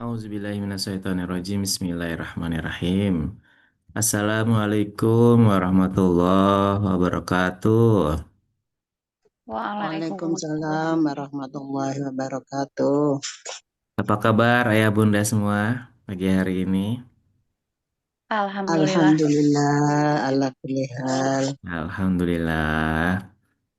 Auzubillahiminasyaitonirrajim. Bismillahirrahmanirrahim. Assalamualaikum warahmatullahi wabarakatuh. Waalaikumsalam Waalaikumsalam. warahmatullahi wabarakatuh. Apa kabar ayah bunda semua pagi hari ini? Alhamdulillah. Alhamdulillah ala kulli hal. Alhamdulillah.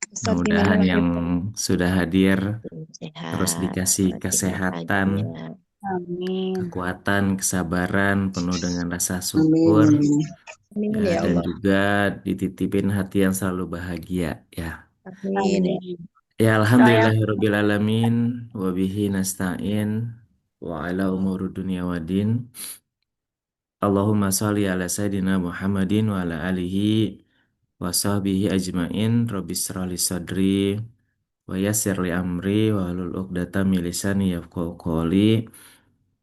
Ustadz gimana Mudah-mudahan yang kita? sudah hadir terus Sehat, dikasih sehat kesehatan, aja. Amin. kekuatan, kesabaran, penuh dengan rasa Amin syukur, amin. Amin ya dan Allah. juga dititipin hati yang selalu bahagia ya. Amin. Amin. Ya Doa yang alhamdulillahirabbil alamin wa bihi nasta'in wa ala umuri dunya waddin. Allahumma shalli ala sayidina Muhammadin wa ala alihi wa sahbihi ajmain. Rabbi shrah li sadri wa yassir li amri wa hlul 'uqdatam min lisani yafqahu qawli.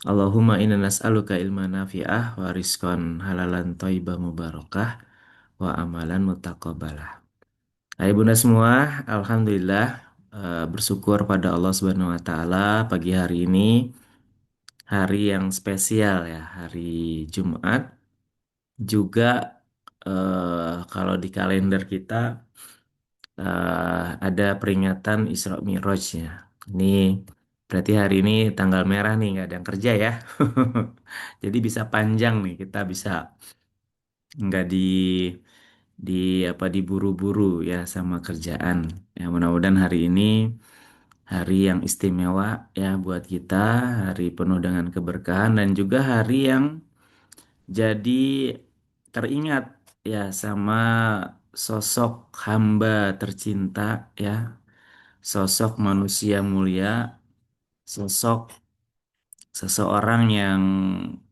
Allahumma inna nas'aluka ilman nafi'ah wa rizqan halalan thayyibah mubarakah wa amalan mutaqabbalah. Hai Bunda semua, Alhamdulillah bersyukur pada Allah Subhanahu wa Ta'ala pagi hari ini, hari yang spesial ya, hari Jumat. Juga kalau di kalender kita ada peringatan Isra Mi'raj ya. Ini berarti hari ini tanggal merah nih, nggak ada yang kerja ya. Jadi bisa panjang nih, kita bisa nggak di apa diburu-buru ya sama kerjaan. Ya mudah-mudahan hari ini hari yang istimewa ya buat kita, hari penuh dengan keberkahan dan juga hari yang jadi teringat ya sama sosok hamba tercinta ya, sosok manusia mulia, sosok seseorang yang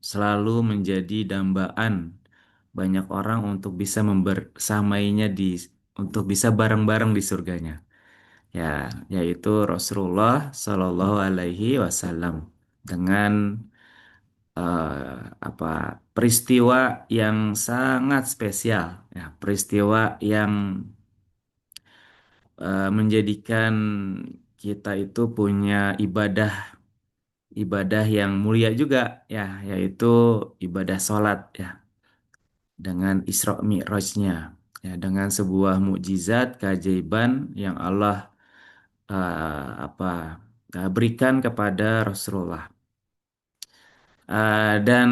selalu menjadi dambaan banyak orang untuk bisa membersamainya untuk bisa bareng-bareng di surganya. Ya, yaitu Rasulullah Shallallahu Alaihi Wasallam dengan apa peristiwa yang sangat spesial, ya peristiwa yang menjadikan kita itu punya ibadah yang mulia juga, ya yaitu ibadah sholat ya dengan Isra Mi'rajnya, ya dengan sebuah mukjizat keajaiban yang Allah apa berikan kepada Rasulullah. Dan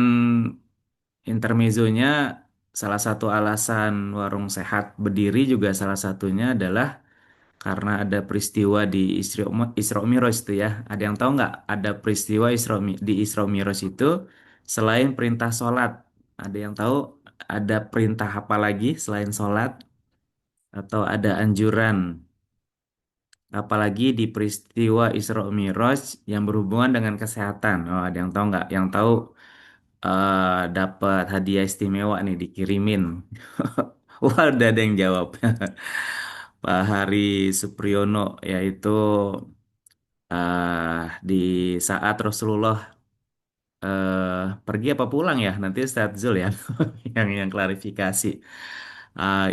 intermezzonya salah satu alasan warung sehat berdiri juga salah satunya adalah karena ada peristiwa di Isra Mi'raj itu ya. Ada yang tahu nggak ada peristiwa di Isra Mi'raj itu selain perintah sholat? Ada yang tahu ada perintah apa lagi selain sholat atau ada anjuran apalagi di peristiwa Isra Mi'raj yang berhubungan dengan kesehatan? Oh, ada yang tahu nggak? Yang tahu dapat hadiah istimewa nih dikirimin. Wah, udah ada yang jawab. Pak Hari Supriyono yaitu di saat Rasulullah pergi apa pulang ya nanti Ustaz Zul ya yang klarifikasi.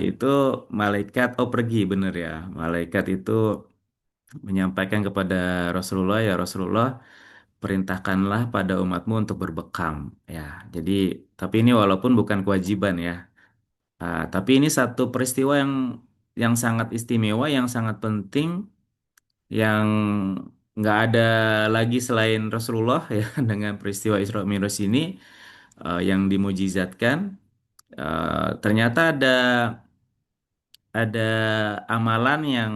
Itu malaikat pergi bener ya, malaikat itu menyampaikan kepada Rasulullah, ya Rasulullah perintahkanlah pada umatmu untuk berbekam ya. Jadi tapi ini walaupun bukan kewajiban ya. Tapi ini satu peristiwa yang sangat istimewa, yang sangat penting, yang nggak ada lagi selain Rasulullah ya dengan peristiwa Isra Mi'raj ini yang dimujizatkan. Ternyata ada amalan yang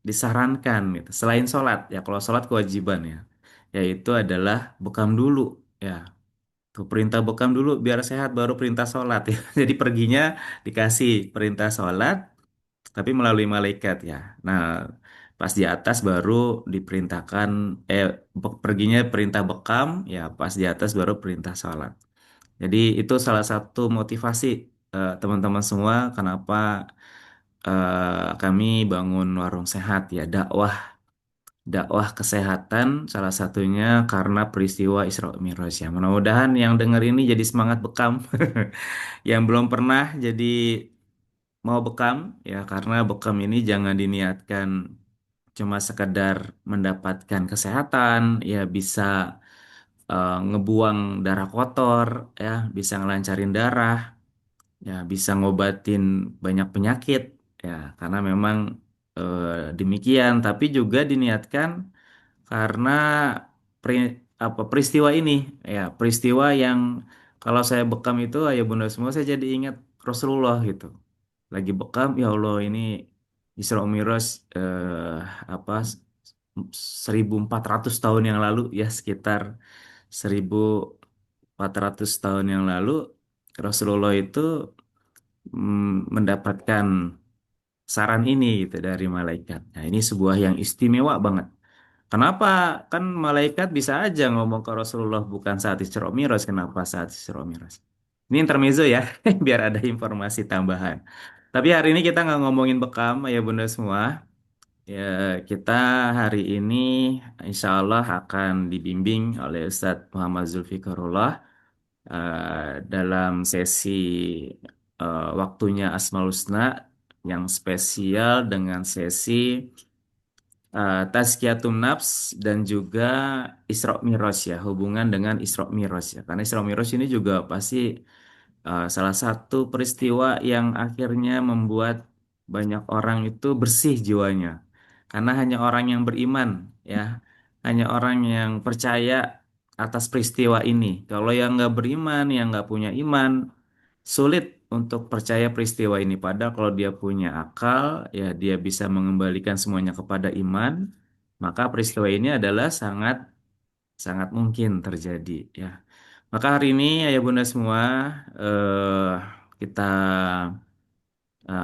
disarankan gitu selain sholat ya. Kalau sholat kewajiban ya, yaitu adalah bekam dulu ya. Tuh perintah bekam dulu biar sehat baru perintah sholat ya. Jadi perginya dikasih perintah sholat tapi melalui malaikat ya. Nah, pas di atas baru diperintahkan perginya perintah bekam ya, pas di atas baru perintah sholat. Jadi itu salah satu motivasi teman-teman semua kenapa kami bangun warung sehat ya, dakwah dakwah kesehatan salah satunya karena peristiwa Isra Mi'raj ya. Mudah-mudahan yang denger ini jadi semangat bekam. Yang belum pernah jadi mau bekam ya, karena bekam ini jangan diniatkan cuma sekedar mendapatkan kesehatan ya, bisa ngebuang darah kotor, ya, bisa ngelancarin darah, ya, bisa ngobatin banyak penyakit, ya, karena memang demikian. Tapi juga diniatkan karena peristiwa ini, ya, peristiwa yang kalau saya bekam itu, ayah bunda semua, saya jadi ingat Rasulullah gitu. Lagi bekam, ya Allah, ini Isra Mi'raj, apa 1400 tahun yang lalu, ya, sekitar 1400 tahun yang lalu Rasulullah itu mendapatkan saran ini gitu dari malaikat. Nah, ini sebuah yang istimewa banget. Kenapa? Kan malaikat bisa aja ngomong ke Rasulullah bukan saat Isra Mi'raj. Kenapa saat Isra Mi'raj? Ini intermezzo ya, biar ada informasi tambahan. Tapi hari ini kita nggak ngomongin bekam, ya bunda semua. Ya, kita hari ini insya Allah akan dibimbing oleh Ustadz Muhammad Zulfikarullah dalam sesi waktunya Asmaul Husna yang spesial dengan sesi Tazkiyatun Nafs dan juga Isra Mi'raj, ya, hubungan dengan Isra Mi'raj, ya. Karena Isra Mi'raj ini juga pasti salah satu peristiwa yang akhirnya membuat banyak orang itu bersih jiwanya. Karena hanya orang yang beriman, ya, hanya orang yang percaya atas peristiwa ini. Kalau yang nggak beriman, yang nggak punya iman, sulit untuk percaya peristiwa ini. Padahal kalau dia punya akal, ya, dia bisa mengembalikan semuanya kepada iman, maka peristiwa ini adalah sangat sangat mungkin terjadi, ya. Maka hari ini ayah bunda semua, eh, kita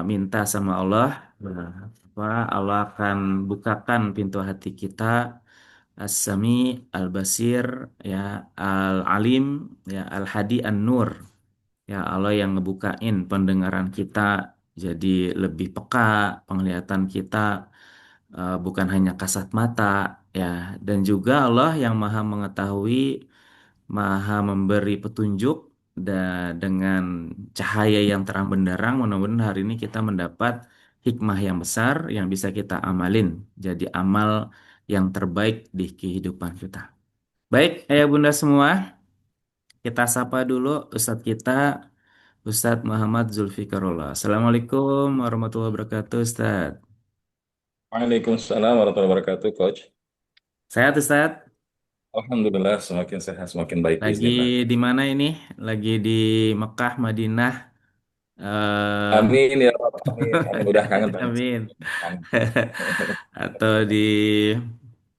minta sama Allah, apa, Allah akan bukakan pintu hati kita, As-Sami, Al-Basir, ya, Al-Alim, ya, Al-Hadi, An-Nur. Ya, Allah yang ngebukain pendengaran kita jadi lebih peka, penglihatan kita bukan hanya kasat mata, ya, dan juga Allah yang maha mengetahui, maha memberi petunjuk, dengan cahaya yang terang benderang. Mudah-mudahan hari ini kita mendapat hikmah yang besar yang bisa kita amalin, jadi amal yang terbaik di kehidupan kita. Baik, ayah bunda semua, kita sapa dulu Ustadz kita, Ustadz Muhammad Zulfikarullah. Assalamualaikum warahmatullahi wabarakatuh, Ustadz. Waalaikumsalam warahmatullahi wabarakatuh, Coach. Sehat, Ustadz? Alhamdulillah, semakin sehat, semakin baik, Lagi bismillah. di mana ini? Lagi di Mekah, Madinah. eh Amin ya Rabbal Alamin. Amin. Udah kangen banget. Amin. Kangen. Atau di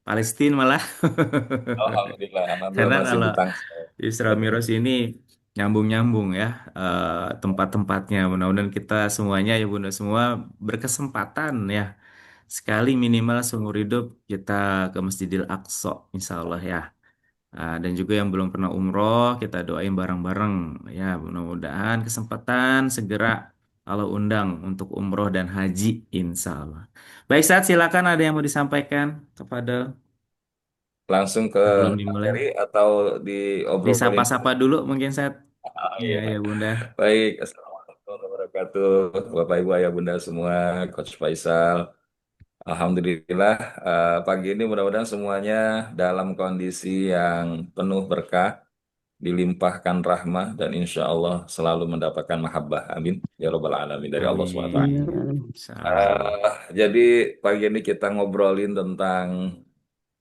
Palestina malah. Alhamdulillah, alhamdulillah Karena masih kalau di Tangsel. Isra Mi'raj ini nyambung-nyambung, ya, tempat-tempatnya. Mudah-mudahan kita semuanya, ya bunda semua, berkesempatan, ya, sekali minimal seumur hidup kita ke Masjidil Aqsa, insya Allah, ya. Dan juga yang belum pernah umroh, kita doain bareng-bareng, ya, mudah-mudahan kesempatan segera Allah undang untuk umroh dan haji, insya Allah. Baik, saat silakan, ada yang mau disampaikan kepada Langsung ke sebelum materi dimulai. atau diobrol-obrolin Disapa-sapa dulu mungkin, saat. Ah, Ya, iya. ya bunda. Baik, Assalamualaikum warahmatullahi wabarakatuh. Bapak Ibu Ayah Bunda semua, Coach Faisal. Alhamdulillah, pagi ini mudah-mudahan semuanya dalam kondisi yang penuh berkah, dilimpahkan rahmah dan insya Allah selalu mendapatkan mahabbah. Amin. Ya Rabbal Alamin dari Allah SWT. Amin. Insya Allah. Jadi pagi ini kita ngobrolin tentang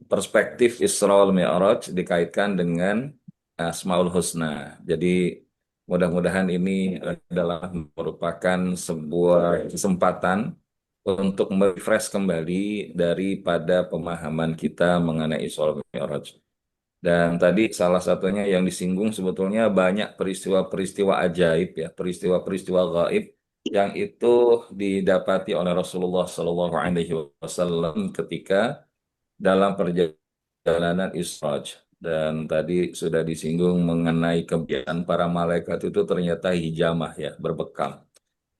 perspektif Isra wal Mi'raj dikaitkan dengan Asmaul Husna. Jadi mudah-mudahan ini adalah merupakan sebuah kesempatan untuk merefresh kembali daripada pemahaman kita mengenai Isra wal Mi'raj. Dan tadi salah satunya yang disinggung sebetulnya banyak peristiwa-peristiwa ajaib ya, peristiwa-peristiwa gaib yang itu didapati oleh Rasulullah Shallallahu Alaihi Wasallam ketika dalam perjalanan Isra. Dan tadi sudah disinggung mengenai kebiasaan para malaikat itu ternyata hijamah ya, berbekam.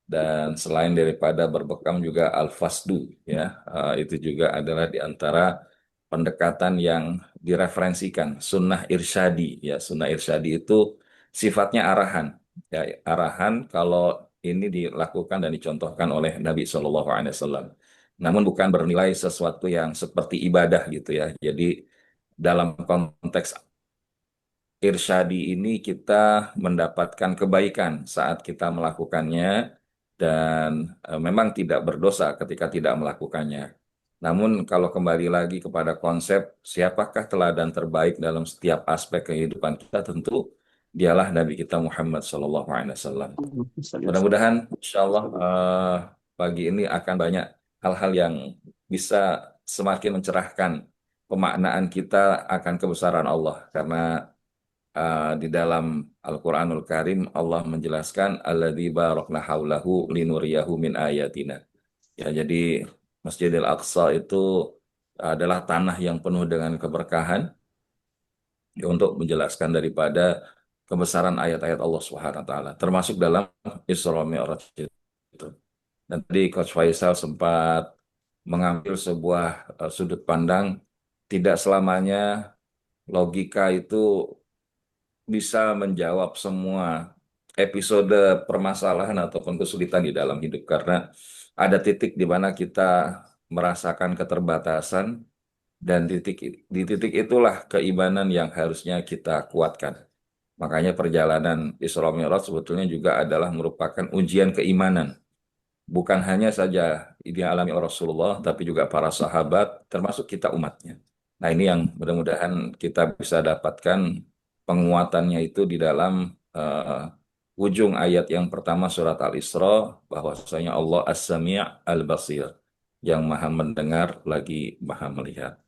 Dan selain daripada berbekam juga al-fasdu ya, itu juga adalah di antara pendekatan yang direferensikan sunnah irsyadi ya. Sunnah irsyadi itu sifatnya arahan ya, arahan kalau ini dilakukan dan dicontohkan oleh Nabi Shallallahu Alaihi Wasallam, namun bukan bernilai sesuatu yang seperti ibadah gitu ya. Jadi dalam konteks irsyadi ini kita mendapatkan kebaikan saat kita melakukannya dan memang tidak berdosa ketika tidak melakukannya. Namun kalau kembali lagi kepada konsep siapakah teladan terbaik dalam setiap aspek kehidupan kita, tentu dialah Nabi kita Muhammad SAW. Mudah-mudahan insya Allah pagi ini akan banyak hal-hal yang bisa semakin mencerahkan pemaknaan kita akan kebesaran Allah. Karena di dalam Al-Quranul Karim Allah menjelaskan alladzi barakna haulahu linuriyahu min ayatina. Ya, jadi Masjidil Aqsa itu adalah tanah yang penuh dengan keberkahan ya, untuk menjelaskan daripada kebesaran ayat-ayat Allah Subhanahu wa taala, termasuk dalam Isra Mi'raj itu. Dan tadi Coach Faisal sempat mengambil sebuah sudut pandang, tidak selamanya logika itu bisa menjawab semua episode permasalahan ataupun kesulitan di dalam hidup, karena ada titik di mana kita merasakan keterbatasan dan di titik itulah keimanan yang harusnya kita kuatkan. Makanya perjalanan Isra Mi'raj sebetulnya juga adalah merupakan ujian keimanan. Bukan hanya saja dialami oleh Rasulullah, tapi juga para sahabat, termasuk kita umatnya. Nah, ini yang mudah-mudahan kita bisa dapatkan penguatannya itu di dalam ujung ayat yang pertama surat Al-Isra, bahwasanya Allah As-Sami' Al-Basir, yang maha mendengar lagi maha melihat.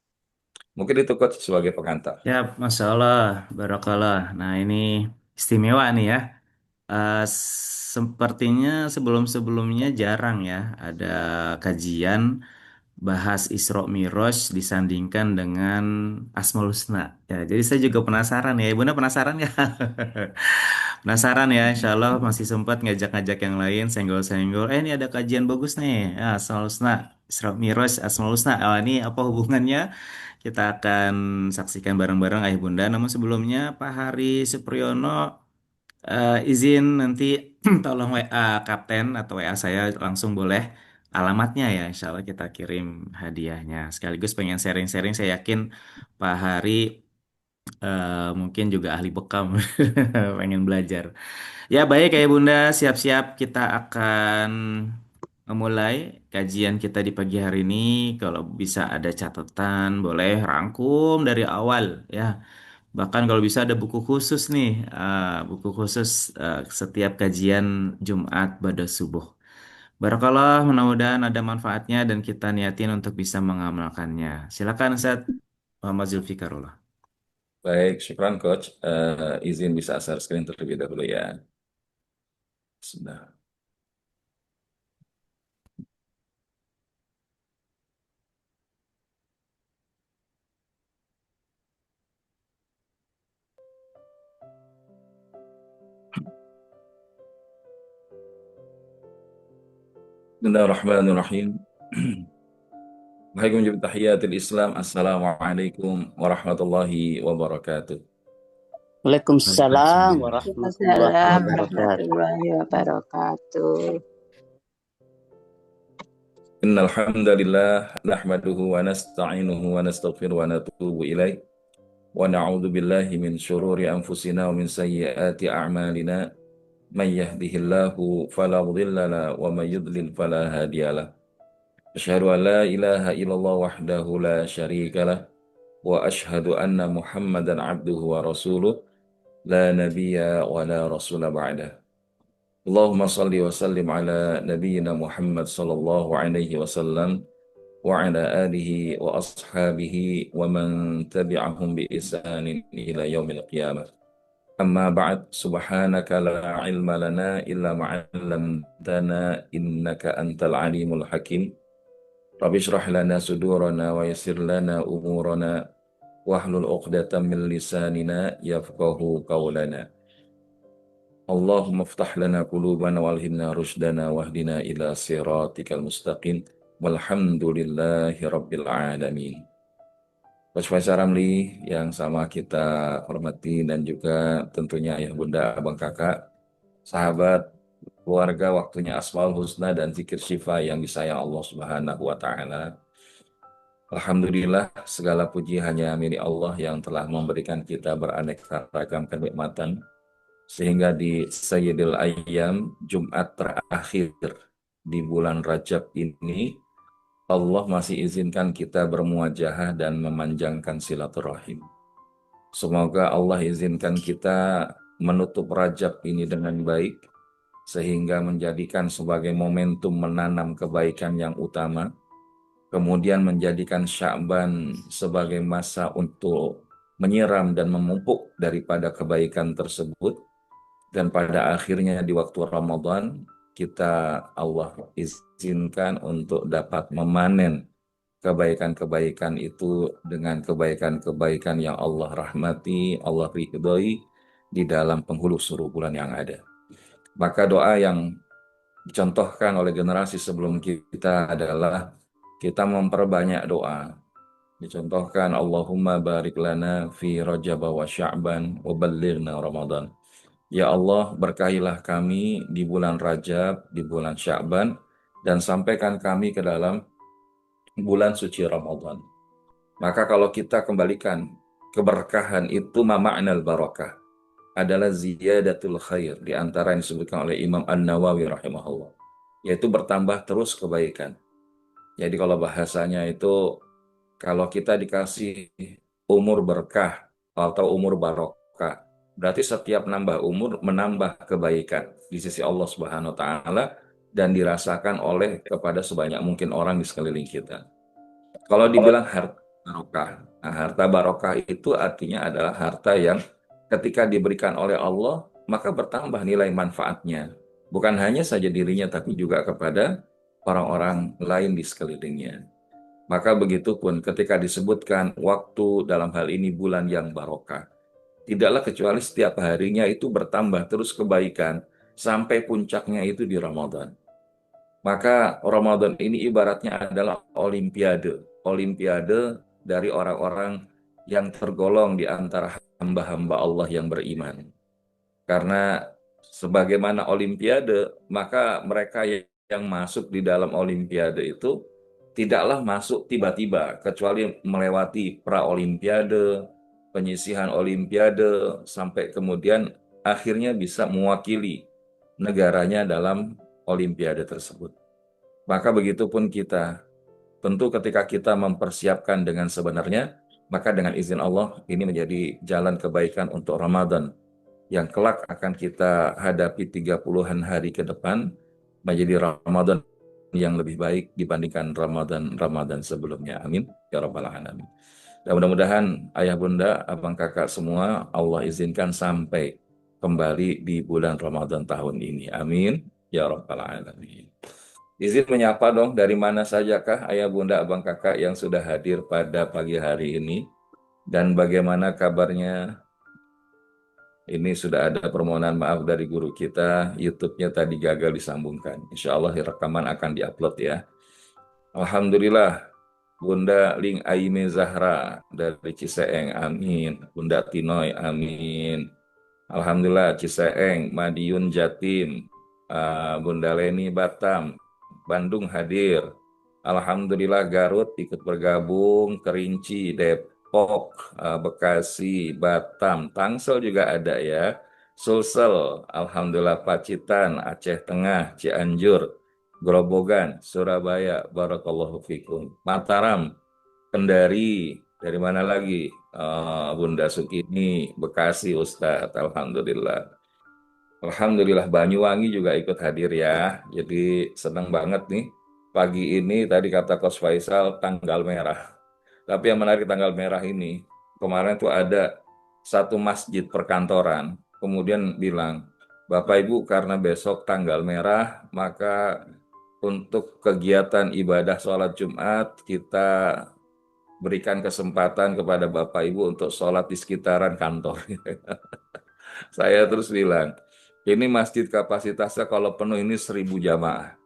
Mungkin itu Coach sebagai pengantar. Ya, Masya Allah, Barakallah. Nah, ini istimewa nih ya. Sepertinya sebelum-sebelumnya jarang ya ada kajian bahas Isra Mi'raj disandingkan dengan Asmaul Husna. Ya, jadi saya juga penasaran ya. Bunda penasaran ya? Penasaran ya, Insya Allah masih sempat ngajak-ngajak yang lain, senggol-senggol. Ini ada kajian bagus nih. Ya, Asmaul Husna, Isra Mi'raj, Asmaul Husna. Oh, ini apa hubungannya? Kita akan saksikan bareng-bareng Ayah Bunda. Namun sebelumnya, Pak Hari Supriyono izin nanti tolong WA Kapten atau WA saya langsung boleh alamatnya ya. Insya Allah kita kirim hadiahnya. Sekaligus pengen sharing-sharing. Saya yakin Pak Hari mungkin juga ahli bekam pengen belajar. Ya baik Ayah Bunda, siap-siap kita akan memulai kajian kita di pagi hari ini. Kalau bisa ada catatan, boleh rangkum dari awal ya. Bahkan kalau bisa ada buku khusus nih, buku khusus setiap kajian Jumat pada subuh. Barakallah, mudah-mudahan ada manfaatnya dan kita niatin untuk bisa mengamalkannya. Silakan Ustaz Muhammad Zulfikarullah. Baik, syukran Coach. Izin bisa share screen terlebih dahulu ya. Sudah. Bismillahirrahmanirrahim. Baik, menjadi tahiyatul Islam. Assalamualaikum warahmatullahi wabarakatuh. Waalaikumsalam Waalaikumsalam. warahmatullahi Waalaikumsalam wabarakatuh. warahmatullahi wabarakatuh. Innal hamdalillah nahmaduhu wa nasta'inuhu wa nastaghfiruhu wa natubu ilaih wa na'udzu billahi min syururi anfusina wa min sayyiati a'malina may yahdihillahu fala mudilla lahu wa may yudlil fala hadiyalah. Asyhadu an la ilaha illallah wahdahu la syarikalah wa asyhadu anna Muhammadan abduhu wa rasuluh la nabiyya wa la rasula ba'dah. Allahumma salli wa sallim ala nabiyyina Muhammad sallallahu alaihi wasallam wa ala alihi wa ashabihi wa man tabi'ahum bi ihsanin ila yaumil qiyamah. Amma ba'd, subhanaka la ilma lana illa ma 'allamtana innaka antal alimul hakim. Rabbi shrah lana sudurana wa yassir lana umurana wahlul 'uqdatam min lisanina yafqahu qawlana. Allahumma ftah lana qulubana walhimna rushdana wahdina ila siratikal mustaqim walhamdulillahi rabbil alamin. Coach Faisal Ramli yang sama kita hormati dan juga tentunya ayah bunda abang kakak, sahabat, keluarga, waktunya Asmaul Husna dan zikir syifa yang disayang Allah Subhanahu wa taala. Alhamdulillah, segala puji hanya milik Allah yang telah memberikan kita beraneka ragam kenikmatan, sehingga di Sayyidil Ayyam, Jumat terakhir di bulan Rajab ini, Allah masih izinkan kita bermuajahah dan memanjangkan silaturahim. Semoga Allah izinkan kita menutup Rajab ini dengan baik, sehingga menjadikan sebagai momentum menanam kebaikan yang utama, kemudian menjadikan Sya'ban sebagai masa untuk menyiram dan memupuk daripada kebaikan tersebut, dan pada akhirnya di waktu Ramadan kita Allah izinkan untuk dapat memanen kebaikan-kebaikan itu dengan kebaikan-kebaikan yang Allah rahmati, Allah ridhoi di dalam penghulu seluruh bulan yang ada. Maka doa yang dicontohkan oleh generasi sebelum kita adalah kita memperbanyak doa. Dicontohkan Allahumma barik lana fi Rajab wa Sya'ban wa ballighna Ramadan. Ya Allah, berkahilah kami di bulan Rajab, di bulan Sya'ban, dan sampaikan kami ke dalam bulan suci Ramadan. Maka kalau kita kembalikan keberkahan itu ma'nal barakah adalah ziyadatul khair, di antara yang disebutkan oleh Imam An-Nawawi rahimahullah, yaitu bertambah terus kebaikan. Jadi kalau bahasanya itu, kalau kita dikasih umur berkah atau umur barokah, berarti setiap nambah umur menambah kebaikan di sisi Allah Subhanahu wa taala dan dirasakan oleh kepada sebanyak mungkin orang di sekeliling kita. Kalau dibilang harta barokah, nah, harta barokah itu artinya adalah harta yang ketika diberikan oleh Allah, maka bertambah nilai manfaatnya. Bukan hanya saja dirinya, tapi juga kepada orang-orang lain di sekelilingnya. Maka begitu pun ketika disebutkan waktu dalam hal ini bulan yang barokah, tidaklah kecuali setiap harinya itu bertambah terus kebaikan sampai puncaknya itu di Ramadan. Maka Ramadan ini ibaratnya adalah olimpiade, olimpiade dari orang-orang yang tergolong di antara hamba-hamba Allah yang beriman. Karena sebagaimana olimpiade, maka mereka yang masuk di dalam olimpiade itu tidaklah masuk tiba-tiba, kecuali melewati pra-olimpiade, penyisihan olimpiade, sampai kemudian akhirnya bisa mewakili negaranya dalam olimpiade tersebut. Maka begitu pun kita, tentu ketika kita mempersiapkan dengan sebenarnya, maka dengan izin Allah ini menjadi jalan kebaikan untuk Ramadan yang kelak akan kita hadapi 30-an hari ke depan, menjadi Ramadan yang lebih baik dibandingkan Ramadan sebelumnya. Amin ya rabbal alamin. Dan mudah-mudahan ayah bunda, abang kakak semua Allah izinkan sampai kembali di bulan Ramadan tahun ini. Amin ya rabbal alamin. Izin menyapa dong, dari mana sajakah ayah bunda abang kakak yang sudah hadir pada pagi hari ini, dan bagaimana kabarnya? Ini sudah ada permohonan maaf dari guru kita, YouTube-nya tadi gagal disambungkan. Insya Allah rekaman akan diupload ya. Alhamdulillah, Bunda Ling Aime Zahra dari Ciseeng, amin. Bunda Tinoy, amin. Alhamdulillah, Ciseeng, Madiun Jatim, Bunda Leni Batam, Bandung hadir. Alhamdulillah, Garut ikut bergabung, Kerinci, Depok, Bekasi, Batam, Tangsel juga ada ya. Sulsel, Alhamdulillah, Pacitan, Aceh Tengah, Cianjur, Grobogan, Surabaya, Barakallahu Fikum. Mataram, Kendari, dari mana lagi? Bunda Sukini, Bekasi, Ustadz, Alhamdulillah. Alhamdulillah, Banyuwangi juga ikut hadir ya. Jadi senang banget nih. Pagi ini tadi kata Kos Faisal tanggal merah. Tapi yang menarik tanggal merah ini, kemarin tuh ada satu masjid perkantoran, kemudian bilang, Bapak Ibu karena besok tanggal merah, maka untuk kegiatan ibadah sholat Jumat, kita berikan kesempatan kepada Bapak Ibu untuk sholat di sekitaran kantor. Saya terus bilang, ini masjid kapasitasnya kalau penuh ini 1.000 jamaah.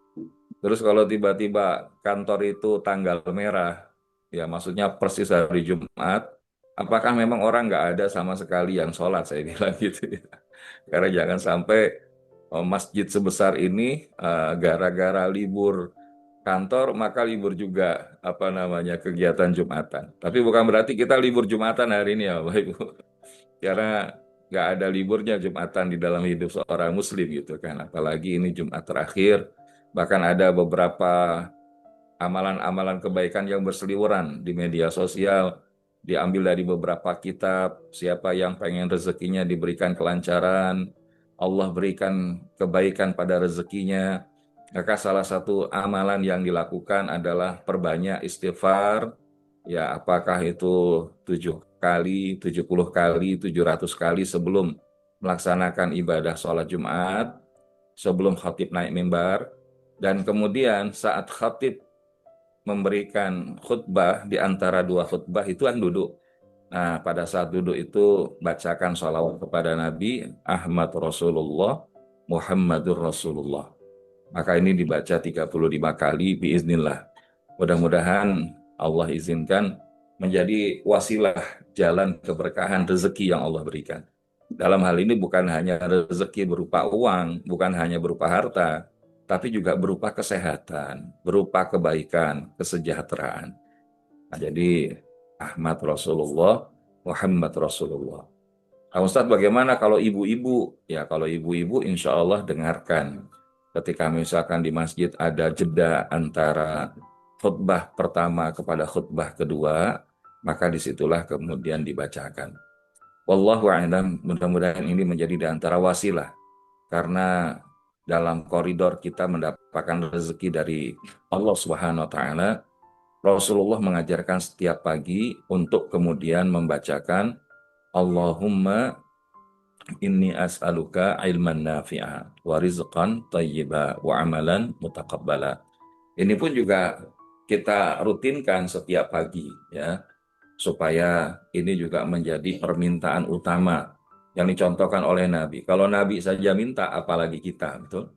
Terus kalau tiba-tiba kantor itu tanggal merah, ya maksudnya persis hari Jumat, apakah memang orang nggak ada sama sekali yang sholat? Saya bilang gitu ya. Karena jangan sampai masjid sebesar ini gara-gara libur kantor, maka libur juga apa namanya kegiatan Jumatan. Tapi bukan berarti kita libur Jumatan hari ini ya, Bapak Ibu. Karena nggak ada liburnya Jumatan di dalam hidup seorang Muslim gitu kan. Apalagi ini Jumat terakhir, bahkan ada beberapa amalan-amalan kebaikan yang berseliweran di media sosial, diambil dari beberapa kitab, siapa yang pengen rezekinya diberikan kelancaran, Allah berikan kebaikan pada rezekinya, maka salah satu amalan yang dilakukan adalah perbanyak istighfar, ya apakah itu 7 kali, 70 kali, 700 kali sebelum melaksanakan ibadah sholat Jumat, sebelum khatib naik mimbar, dan kemudian saat khatib memberikan khutbah di antara dua khutbah itu kan duduk. Nah, pada saat duduk itu bacakan sholawat kepada Nabi Ahmad Rasulullah, Muhammadur Rasulullah. Maka ini dibaca 35 kali biiznillah. Mudah-mudahan Allah izinkan menjadi wasilah jalan keberkahan rezeki yang Allah berikan. Dalam hal ini bukan hanya rezeki berupa uang, bukan hanya berupa harta, tapi juga berupa kesehatan, berupa kebaikan, kesejahteraan. Nah, jadi Ahmad Rasulullah, Muhammad Rasulullah. Nah, Ustadz, bagaimana kalau ibu-ibu? Ya, kalau ibu-ibu insya Allah dengarkan. Ketika misalkan di masjid ada jeda antara khutbah pertama kepada khutbah kedua, maka disitulah kemudian dibacakan. Wallahu a'lam, mudah-mudahan ini menjadi di antara wasilah. Karena dalam koridor kita mendapatkan rezeki dari Allah Subhanahu wa taala, Rasulullah mengajarkan setiap pagi untuk kemudian membacakan Allahumma inni as'aluka ilman nafi'a wa rizqan thayyiba wa amalan mutaqabbala. Ini pun juga kita rutinkan setiap pagi ya, supaya ini juga menjadi permintaan utama yang dicontohkan oleh Nabi. Kalau Nabi saja minta, apalagi kita, betul?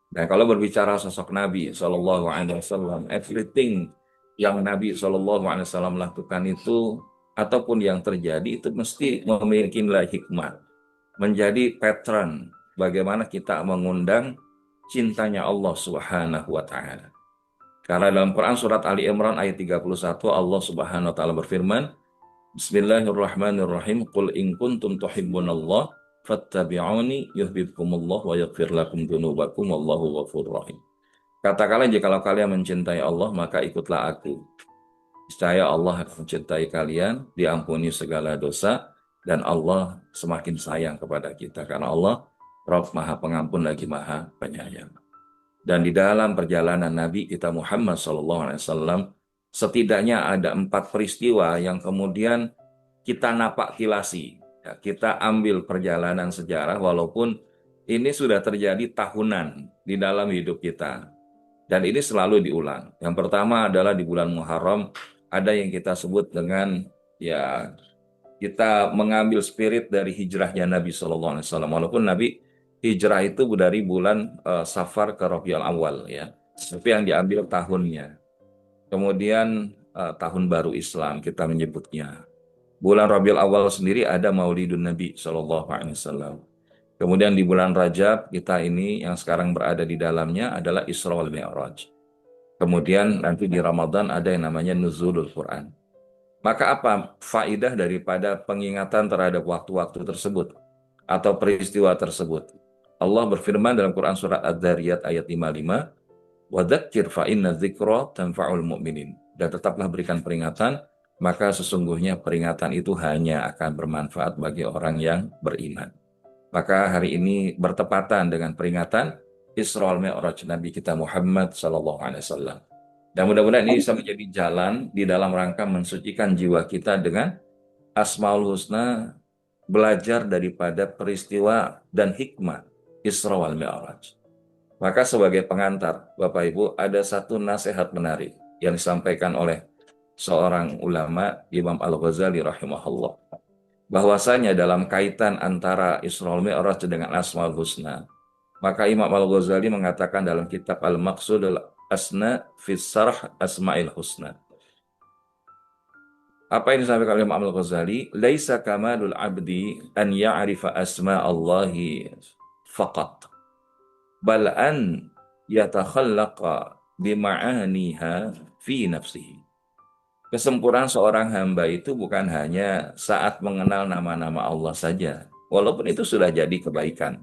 Dan kalau berbicara sosok Nabi Shallallahu Alaihi Wasallam, everything yang Nabi Shallallahu Alaihi Wasallam lakukan itu ataupun yang terjadi itu mesti memiliki nilai hikmah, menjadi pattern bagaimana kita mengundang cintanya Allah Subhanahu Wa Taala. Karena dalam Quran surat Ali Imran ayat 31 Allah Subhanahu Wa Taala berfirman, Bismillahirrahmanirrahim. Qul in kuntum tuhibbunallah fattabi'uni yuhibbukumullah wa yaghfir lakum dzunubakum wallahu ghafurur rahim. Katakanlah jikalau kalian mencintai Allah maka ikutlah aku. Niscaya Allah akan mencintai kalian, diampuni segala dosa dan Allah semakin sayang kepada kita karena Allah Rabb Maha Pengampun lagi Maha Penyayang. Dan di dalam perjalanan Nabi kita Muhammad SAW, setidaknya ada 4 peristiwa yang kemudian kita napak tilasi. Ya, kita ambil perjalanan sejarah walaupun ini sudah terjadi tahunan di dalam hidup kita. Dan ini selalu diulang. Yang pertama adalah di bulan Muharram, ada yang kita sebut dengan ya kita mengambil spirit dari hijrahnya Nabi SAW. Walaupun Nabi hijrah itu dari bulan Safar ke Rabiul Awal ya. Tapi yang diambil tahunnya. Kemudian tahun baru Islam kita menyebutnya. Bulan Rabiul Awal sendiri ada Maulidun Nabi SAW. Kemudian di bulan Rajab kita ini yang sekarang berada di dalamnya adalah Isra wal Mi'raj. Kemudian nanti di Ramadan ada yang namanya Nuzulul Quran. Maka apa faidah daripada pengingatan terhadap waktu-waktu tersebut atau peristiwa tersebut? Allah berfirman dalam Quran surat Ad-Dzariyat ayat 55, "Wadzakir fa inna dzikra tanfa'ul mu'minin." Dan tetaplah berikan peringatan, maka sesungguhnya peringatan itu hanya akan bermanfaat bagi orang yang beriman. Maka hari ini bertepatan dengan peringatan Isra wal Mi'raj Nabi kita Muhammad sallallahu alaihi wasallam. Dan mudah-mudahan ini bisa menjadi jalan di dalam rangka mensucikan jiwa kita dengan Asmaul Husna, belajar daripada peristiwa dan hikmah Isra wal Mi'raj. Maka sebagai pengantar, Bapak Ibu, ada satu nasihat menarik yang disampaikan oleh seorang ulama, Imam Al-Ghazali rahimahullah. Bahwasanya dalam kaitan antara Isra wal Mi'raj dengan Asmaul Husna, maka Imam Al-Ghazali mengatakan dalam kitab Al-Maqsud Al-Asna fi Sarh Asma'il Husna. Apa yang disampaikan oleh Imam Al-Ghazali? Laisa kamalul abdi an ya'rifa asma'allahi faqat, bal an yatakhallaqa bima'aniha fi nafsihi. Kesempurnaan seorang hamba itu bukan hanya saat mengenal nama-nama Allah saja, walaupun itu sudah jadi kebaikan.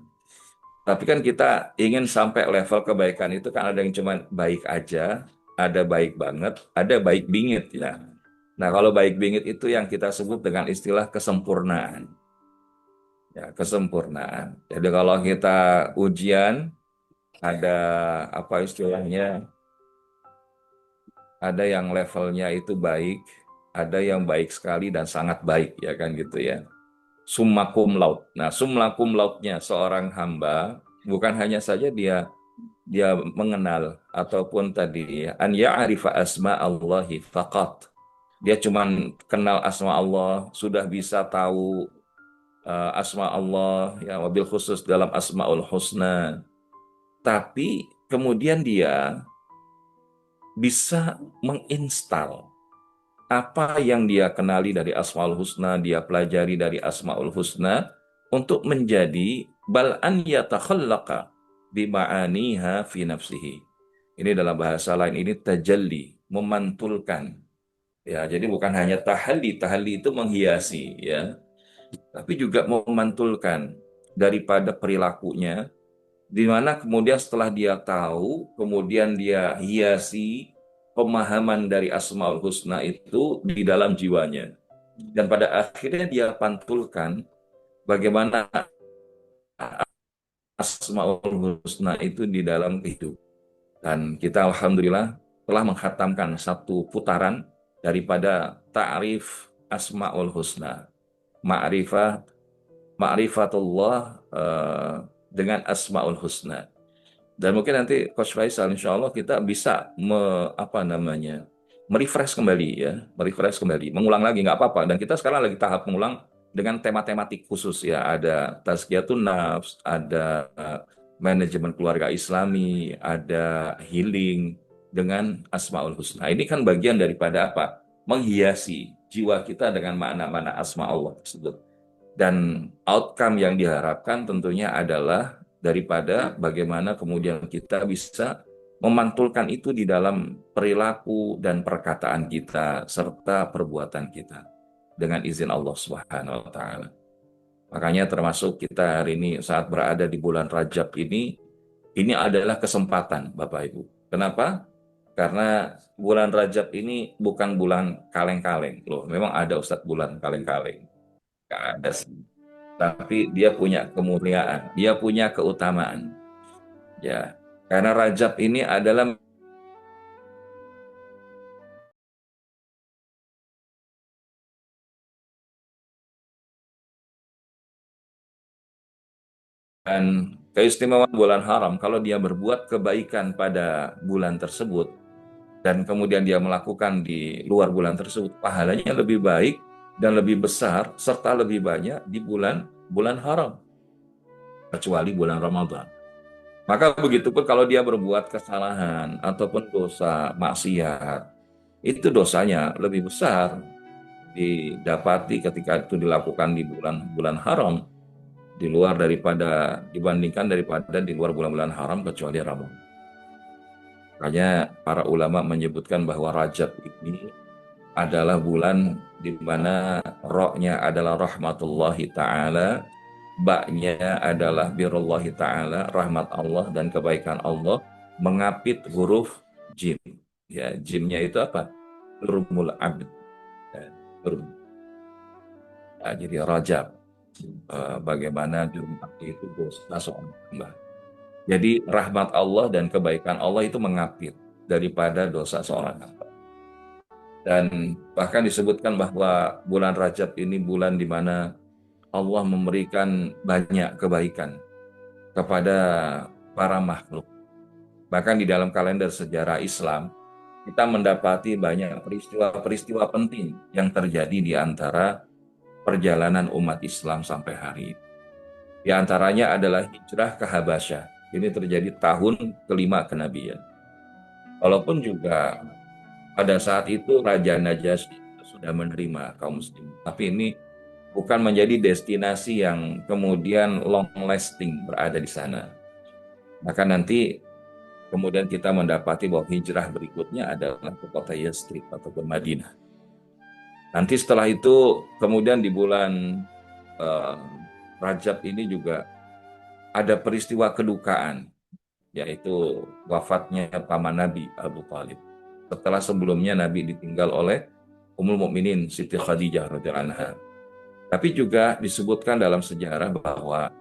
Tapi kan kita ingin sampai level kebaikan itu kan ada yang cuma baik aja, ada baik banget, ada baik bingit ya. Nah, kalau baik bingit itu yang kita sebut dengan istilah kesempurnaan. Ya, kesempurnaan. Jadi kalau kita ujian ada apa istilahnya? Ada yang levelnya itu baik, ada yang baik sekali dan sangat baik ya kan gitu ya. Summa cum laude. Nah, summa cum laude-nya seorang hamba bukan hanya saja dia mengenal ataupun tadi ya, an ya'rifa asma Allahi faqat. Dia cuman kenal asma Allah, sudah bisa tahu asma Allah ya wabil khusus dalam asmaul husna. Tapi kemudian dia bisa menginstal apa yang dia kenali dari Asmaul Husna, dia pelajari dari Asmaul Husna untuk menjadi bal'an yatakhallaqa bima'aniha fi nafsihi. Ini dalam bahasa lain ini tajalli, memantulkan. Ya, jadi bukan hanya tahalli, tahalli itu menghiasi ya, tapi juga memantulkan daripada perilakunya di mana kemudian setelah dia tahu, kemudian dia hiasi pemahaman dari Asmaul Husna itu di dalam jiwanya. Dan pada akhirnya dia pantulkan bagaimana Asmaul Husna itu di dalam kehidupan. Dan kita Alhamdulillah telah menghatamkan satu putaran daripada ta'rif Asmaul Husna. Ma'rifah, ma'rifatullah dengan Asmaul Husna. Dan mungkin nanti Coach Faisal, insya Allah kita bisa apa namanya, merefresh kembali ya, merefresh kembali, mengulang lagi nggak apa-apa. Dan kita sekarang lagi tahap mengulang dengan tema-tematik khusus ya, ada tazkiyatun nafs, ada manajemen keluarga Islami, ada healing dengan Asmaul Husna. Ini kan bagian daripada apa? Menghiasi jiwa kita dengan makna-makna Asma Allah tersebut. Dan outcome yang diharapkan tentunya adalah daripada bagaimana kemudian kita bisa memantulkan itu di dalam perilaku dan perkataan kita serta perbuatan kita dengan izin Allah Subhanahu wa taala. Makanya termasuk kita hari ini saat berada di bulan Rajab ini adalah kesempatan Bapak Ibu. Kenapa? Karena bulan Rajab ini bukan bulan kaleng-kaleng loh. Memang ada Ustadz bulan kaleng-kaleng. Nggak ada sih. Tapi dia punya kemuliaan, dia punya keutamaan. Ya, karena Rajab ini adalah dan keistimewaan bulan haram. Kalau dia berbuat kebaikan pada bulan tersebut dan kemudian dia melakukan di luar bulan tersebut, pahalanya lebih baik dan lebih besar serta lebih banyak di bulan haram kecuali bulan Ramadan. Maka begitupun kalau dia berbuat kesalahan ataupun dosa maksiat, itu dosanya lebih besar didapati ketika itu dilakukan di bulan-bulan haram di luar daripada dibandingkan daripada di luar bulan-bulan haram kecuali Ramadan. Makanya para ulama menyebutkan bahwa Rajab ini adalah bulan di mana rohnya adalah rahmatullahi ta'ala, baknya adalah birullahi ta'ala, rahmat Allah dan kebaikan Allah, mengapit huruf jim. Ya, jimnya itu apa? Rumul abd. Ya, jadi Rajab. Bagaimana diumpati itu dosa seorang hamba. Jadi rahmat Allah dan kebaikan Allah itu mengapit daripada dosa seorang hamba. Dan bahkan disebutkan bahwa bulan Rajab ini bulan di mana Allah memberikan banyak kebaikan kepada para makhluk. Bahkan di dalam kalender sejarah Islam, kita mendapati banyak peristiwa-peristiwa penting yang terjadi di antara perjalanan umat Islam sampai hari ini. Di antaranya adalah hijrah ke Habasyah. Ini terjadi tahun kelima kenabian. Walaupun juga pada saat itu Raja Najasyi sudah menerima kaum muslim. Tapi ini bukan menjadi destinasi yang kemudian long lasting berada di sana. Maka nanti kemudian kita mendapati bahwa hijrah berikutnya adalah ke kota Yathrib atau ke Madinah. Nanti setelah itu, kemudian di bulan eh, Rajab ini juga ada peristiwa kedukaan, yaitu wafatnya paman Nabi Abu Thalib. Setelah sebelumnya Nabi ditinggal oleh Ummul Mukminin Siti Khadijah radhiyallahu anha. Tapi juga disebutkan dalam sejarah bahwa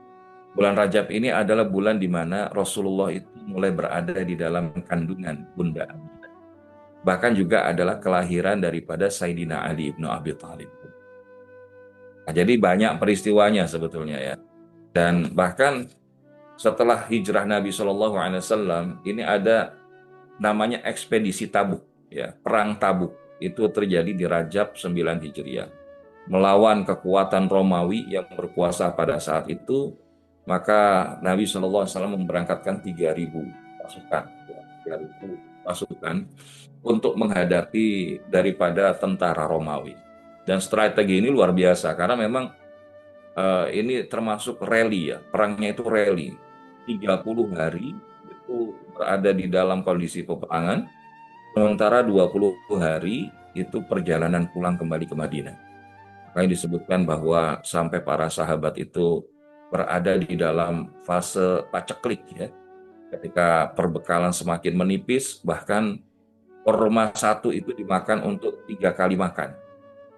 bulan Rajab ini adalah bulan di mana Rasulullah itu mulai berada di dalam kandungan Bunda Aminah. Bahkan juga adalah kelahiran daripada Sayyidina Ali ibnu Abi Thalib. Nah, jadi banyak peristiwanya sebetulnya ya. Dan bahkan setelah hijrah Nabi Shallallahu Alaihi Wasallam ini ada namanya ekspedisi Tabuk, ya, perang Tabuk itu terjadi di Rajab 9 Hijriah melawan kekuatan Romawi yang berkuasa pada saat itu. Maka Nabi Shallallahu Alaihi Wasallam memberangkatkan 3.000 pasukan, 3.000 pasukan untuk menghadapi daripada tentara Romawi. Dan strategi ini luar biasa karena memang ini termasuk rally ya, perangnya itu rally. 30 hari itu berada di dalam kondisi peperangan, sementara 20 hari itu perjalanan pulang kembali ke Madinah. Makanya disebutkan bahwa sampai para sahabat itu berada di dalam fase paceklik ya. Ketika perbekalan semakin menipis, bahkan per rumah satu itu dimakan untuk 3 kali makan.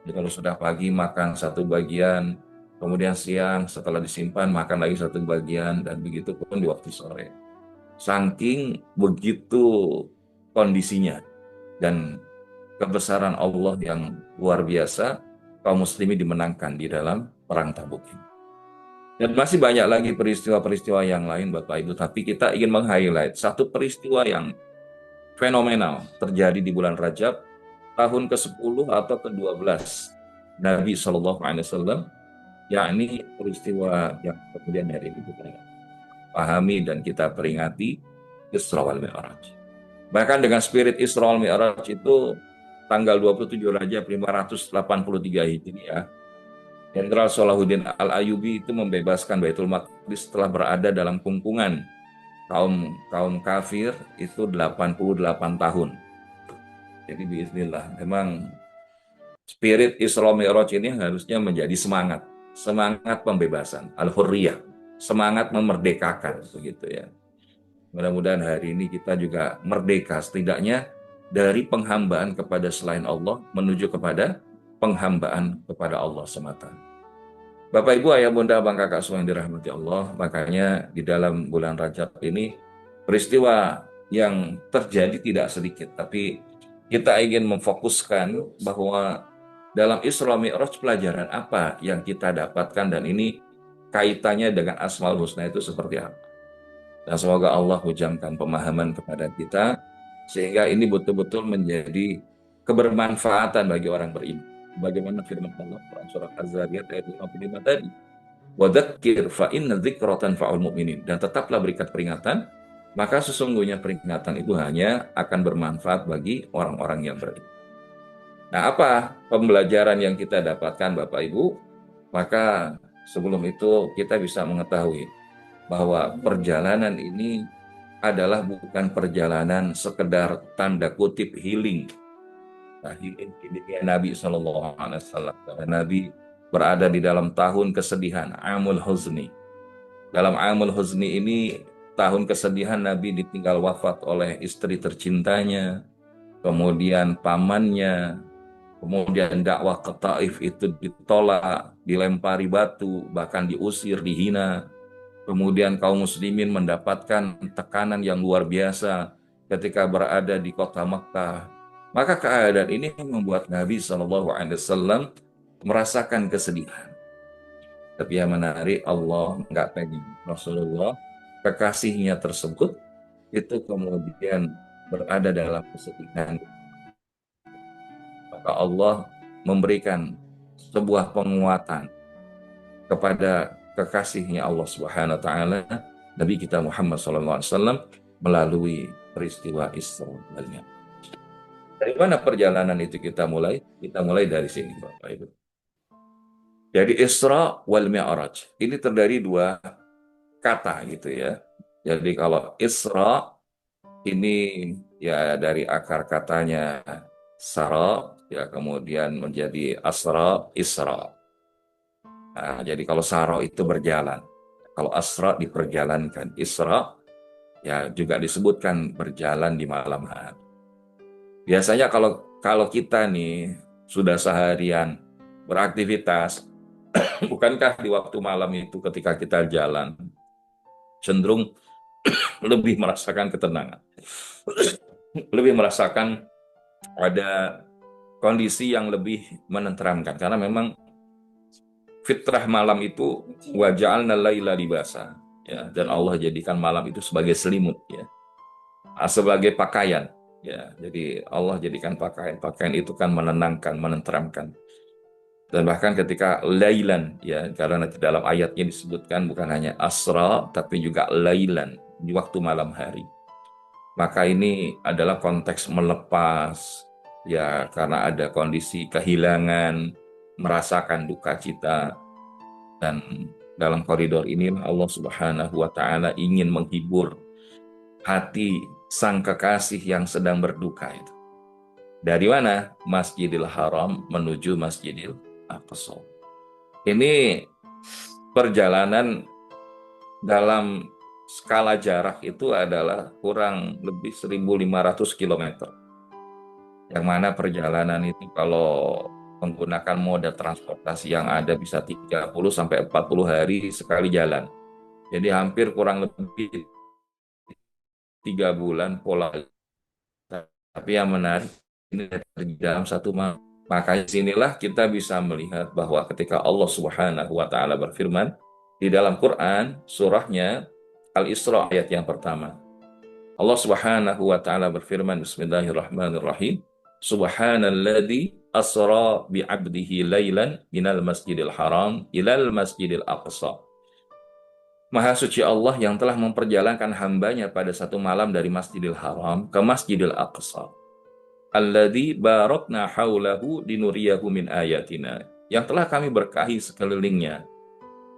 Jadi kalau sudah pagi makan satu bagian, kemudian siang setelah disimpan makan lagi satu bagian, dan begitu pun di waktu sore. Saking begitu kondisinya dan kebesaran Allah yang luar biasa, kaum muslimin dimenangkan di dalam perang Tabuk ini. Dan masih banyak lagi peristiwa-peristiwa yang lain Bapak Ibu, tapi kita ingin meng-highlight satu peristiwa yang fenomenal terjadi di bulan Rajab tahun ke-10 atau ke-12 Nabi Shallallahu Alaihi Wasallam, yakni peristiwa yang kemudian hari ini kita pahami dan kita peringati, Isra wal Mi'raj. Bahkan dengan spirit Isra wal Mi'raj itu tanggal 27 Rajab 583 Hijriah, Jenderal Salahuddin Al-Ayyubi itu membebaskan Baitul Maqdis setelah berada dalam kungkungan kaum kafir itu 88 tahun. Jadi biiznillah, memang spirit Isra Mi'raj ini harusnya menjadi semangat pembebasan, al-hurriyah, semangat memerdekakan begitu ya. Mudah-mudahan hari ini kita juga merdeka setidaknya dari penghambaan kepada selain Allah menuju kepada penghambaan kepada Allah semata. Bapak Ibu, ayah bunda, abang kakak semua yang dirahmati Allah, makanya di dalam bulan Rajab ini peristiwa yang terjadi tidak sedikit, tapi kita ingin memfokuskan bahwa dalam Isra Mi'raj pelajaran apa yang kita dapatkan, dan ini kaitannya dengan Asmaul Husna itu seperti apa. Dan semoga Allah hujamkan pemahaman kepada kita sehingga ini betul-betul menjadi kebermanfaatan bagi orang beriman. Bagaimana firman Allah dalam surat Az-Zariyat ayat 55 tadi, "Wadzakir fa inna dzikra tanfa'ul mu'minin." Dan tetaplah berikan peringatan, maka sesungguhnya peringatan itu hanya akan bermanfaat bagi orang-orang yang beriman. Nah, apa pembelajaran yang kita dapatkan Bapak Ibu? Maka sebelum itu kita bisa mengetahui bahwa perjalanan ini adalah bukan perjalanan sekedar tanda kutip healing. Nah, healingnya Nabi Shallallahu Alaihi Wasallam. Karena Nabi berada di dalam tahun kesedihan, Amul Huzni. Dalam Amul Huzni ini, tahun kesedihan, Nabi ditinggal wafat oleh istri tercintanya, kemudian pamannya, kemudian dakwah ke Taif itu ditolak, dilempari batu, bahkan diusir, dihina. Kemudian kaum muslimin mendapatkan tekanan yang luar biasa ketika berada di kota Makkah. Maka keadaan ini membuat Nabi Shallallahu Alaihi Wasallam merasakan kesedihan. Tapi yang menarik, Allah nggak pengen Rasulullah, kekasihnya tersebut, itu kemudian berada dalam kesedihan. Maka Allah memberikan sebuah penguatan kepada kekasihnya Allah Subhanahu Wa Taala, Nabi kita Muhammad SAW, melalui peristiwa Isra wal Mi'raj. Dari mana perjalanan itu kita mulai? Kita mulai dari sini, Bapak Ibu. Jadi Isra wal Mi'raj ini terdiri dua kata gitu ya. Jadi kalau Isra Ini ya dari akar katanya sara, ya kemudian menjadi asra, isra. Nah, jadi kalau sara itu berjalan, kalau asra diperjalankan, isra ya juga disebutkan berjalan di malam hari. Biasanya kalau kalau kita nih sudah seharian beraktivitas, bukankah di waktu malam itu ketika kita jalan cenderung lebih merasakan ketenangan, lebih merasakan ada kondisi yang lebih menenteramkan karena memang fitrah malam itu waja'alna laila libasa, ya, dan Allah jadikan malam itu sebagai selimut, ya, sebagai pakaian, ya. Jadi Allah jadikan pakaian itu kan menenangkan, menenteramkan. Dan bahkan ketika lailan, ya, karena di dalam ayatnya disebutkan bukan hanya asra tapi juga lailan, di waktu malam hari. Maka ini adalah konteks melepas, ya, karena ada kondisi kehilangan, merasakan duka cita. Dan dalam koridor ini Allah Subhanahu wa taala ingin menghibur hati sang kekasih yang sedang berduka itu. Dari mana? Masjidil Haram menuju Masjidil Aqsa. Ini perjalanan dalam skala jarak itu adalah kurang lebih 1.500 kilometer. Yang mana perjalanan itu kalau menggunakan moda transportasi yang ada bisa 30 sampai 40 hari sekali jalan. Jadi hampir kurang lebih 3 bulan pola. Tapi yang menarik ini di dalam satu malam. Makanya sinilah kita bisa melihat bahwa ketika Allah Subhanahu wa taala berfirman di dalam Quran surahnya Al-Isra ayat yang pertama. Allah Subhanahu wa taala berfirman Bismillahirrahmanirrahim. Subhanalladzi asra bi 'abdihi lailan minal masjidil haram ilal masjidil aqsa. Maha suci Allah yang telah memperjalankan hambanya pada satu malam dari Masjidil Haram ke Masjidil Aqsa. Alladzi barakna haulahu linuriyahu min ayatina. Yang telah kami berkahi sekelilingnya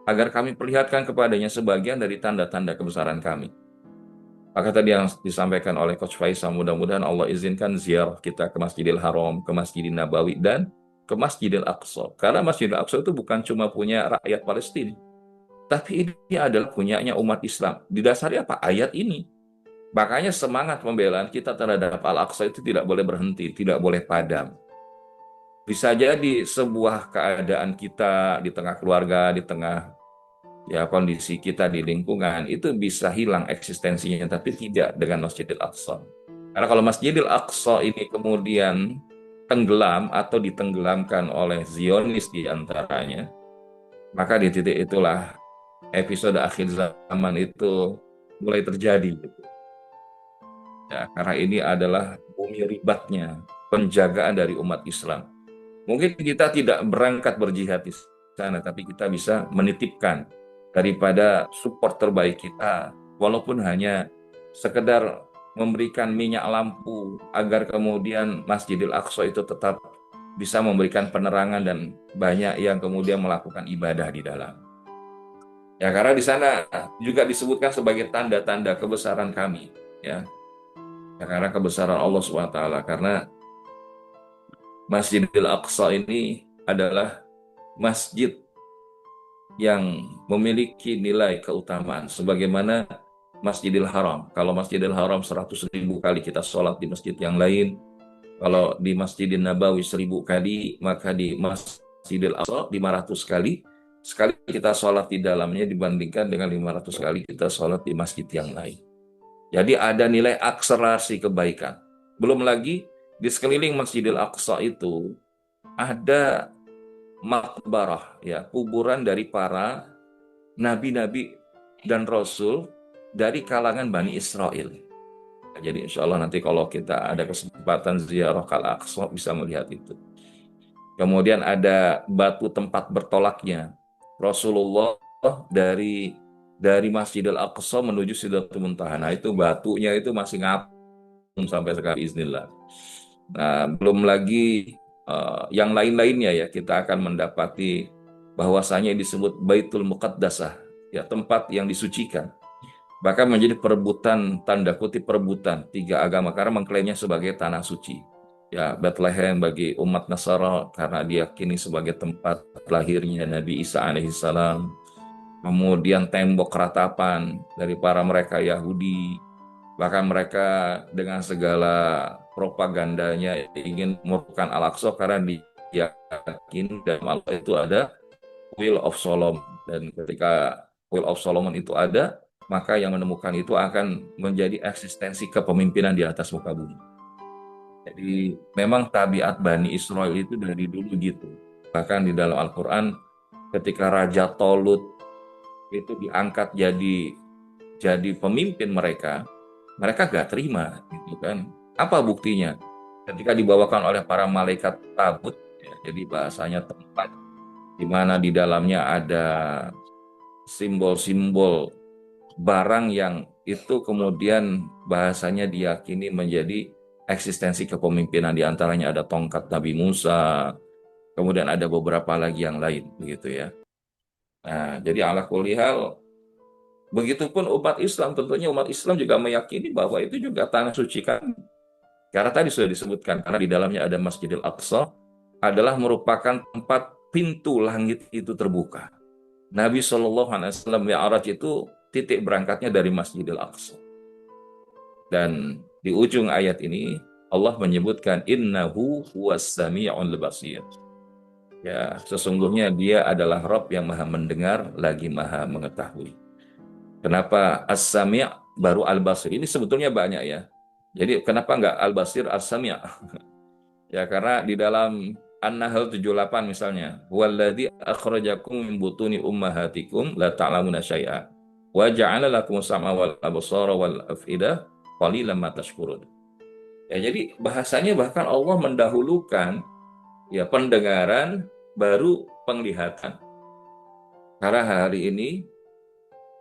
agar kami perlihatkan kepadanya sebagian dari tanda-tanda kebesaran kami. Maka tadi yang disampaikan oleh Coach Faisal, mudah-mudahan Allah izinkan ziarah kita ke Masjidil Haram, ke Masjidil Nabawi, dan ke Masjidil Aqsa. Karena Masjidil Aqsa itu bukan cuma punya rakyat Palestina, tapi ini adalah punyanya umat Islam. Didasari apa? Ayat ini. Makanya semangat pembelaan kita terhadap Al-Aqsa itu tidak boleh berhenti, tidak boleh padam. Bisa jadi sebuah keadaan kita di tengah keluarga, di tengah ya kondisi kita di lingkungan, itu bisa hilang eksistensinya, tapi tidak dengan Masjidil Aqsa. Karena kalau Masjidil Aqsa ini kemudian tenggelam atau ditenggelamkan oleh Zionis di antaranya, maka di titik itulah episode akhir zaman itu mulai terjadi, gitu. Ya, karena ini adalah bumi ribatnya penjagaan dari umat Islam. Mungkin kita tidak berangkat berjihad di sana, tapi kita bisa menitipkan daripada support terbaik kita, walaupun hanya sekedar memberikan minyak lampu agar kemudian Masjidil Aqsa itu tetap bisa memberikan penerangan dan banyak yang kemudian melakukan ibadah di dalam. Ya, karena di sana juga disebutkan sebagai tanda-tanda kebesaran kami, ya. Ya, karena kebesaran Allah SWT, karena Masjidil Aqsa ini adalah masjid yang memiliki nilai keutamaan sebagaimana Masjidil Haram. Kalau Masjidil Haram 100.000 kali kita sholat di masjid yang lain, kalau di Masjidil Nabawi 1.000 kali, maka di Masjidil Aqsa 500 kali sekali kita sholat di dalamnya dibandingkan dengan 500 kali kita sholat di masjid yang lain. Jadi ada nilai akselerasi kebaikan. Belum lagi di sekeliling Masjidil Aqsa itu ada makbarah, ya, kuburan dari para nabi-nabi dan rasul dari kalangan Bani Israel. Jadi insya Allah nanti kalau kita ada kesempatan ziarah ke Al-Aqsa bisa melihat itu. Kemudian ada batu tempat bertolaknya Rasulullah dari Masjidil Aqsa menuju Sidratul Muntaha. Nah, itu batunya itu masih ngapung sampai sekarang Bismillah. Nah, belum lagi yang lain-lainnya, ya, kita akan mendapati bahwasanya disebut Baitul Muqaddasah, ya, tempat yang disucikan. bahkan menjadi perebutan, tanda kutip perebutan tiga agama karena mengklaimnya sebagai tanah suci. Ya, Bethlehem bagi umat Nasara karena diyakini sebagai tempat lahirnya Nabi Isa alaihissalam. Kemudian tembok ratapan dari para mereka Yahudi, bahkan mereka dengan segala propagandanya ingin merupakan Al-Aqsa karena diyakini dalam Allah itu ada Will of Solomon, dan ketika Will of Solomon itu ada, maka yang menemukan itu akan menjadi eksistensi kepemimpinan di atas muka bumi. Jadi memang tabiat Bani Israel itu dari dulu gitu. Bahkan di dalam Al-Quran ketika Raja Tolut itu diangkat jadi pemimpin mereka, mereka gak terima gitu kan. Apa buktinya? Ketika dibawakan oleh para malaikat tabut, ya, jadi bahasanya tempat di mana di dalamnya ada simbol-simbol barang yang itu kemudian bahasanya diyakini menjadi eksistensi kepemimpinan, di antaranya ada tongkat Nabi Musa, kemudian ada beberapa lagi yang lain begitu ya. Nah, jadi ala kulli hal, begitupun umat Islam, tentunya umat Islam juga meyakini bahwa itu juga tanah suci kan. Karena tadi sudah disebutkan, karena di dalamnya ada Masjidil Aqsa, adalah merupakan tempat pintu langit itu terbuka. Nabi Shallallahu Alaihi Wasallam Mi'raj itu titik berangkatnya dari Masjidil Aqsa. Dan di ujung ayat ini Allah menyebutkan innahu huwas sami'ul basir. Ya, sesungguhnya dia adalah Rabb yang maha mendengar lagi maha mengetahui. Kenapa as-sami' baru al-basir? Ini sebetulnya banyak ya. Jadi kenapa nggak al-basir as-sami'? Ya karena di dalam An-Nahl 78 misalnya, "Huwallazi akhrajakum min butuni ummahatikum la ta'lamuna syai'a wa ja'ala lakum sam'a wal absara wal af'idah qalilan ma tashkurun." Ya jadi bahasanya bahkan Allah mendahulukan ya pendengaran baru penglihatan. Karena hari ini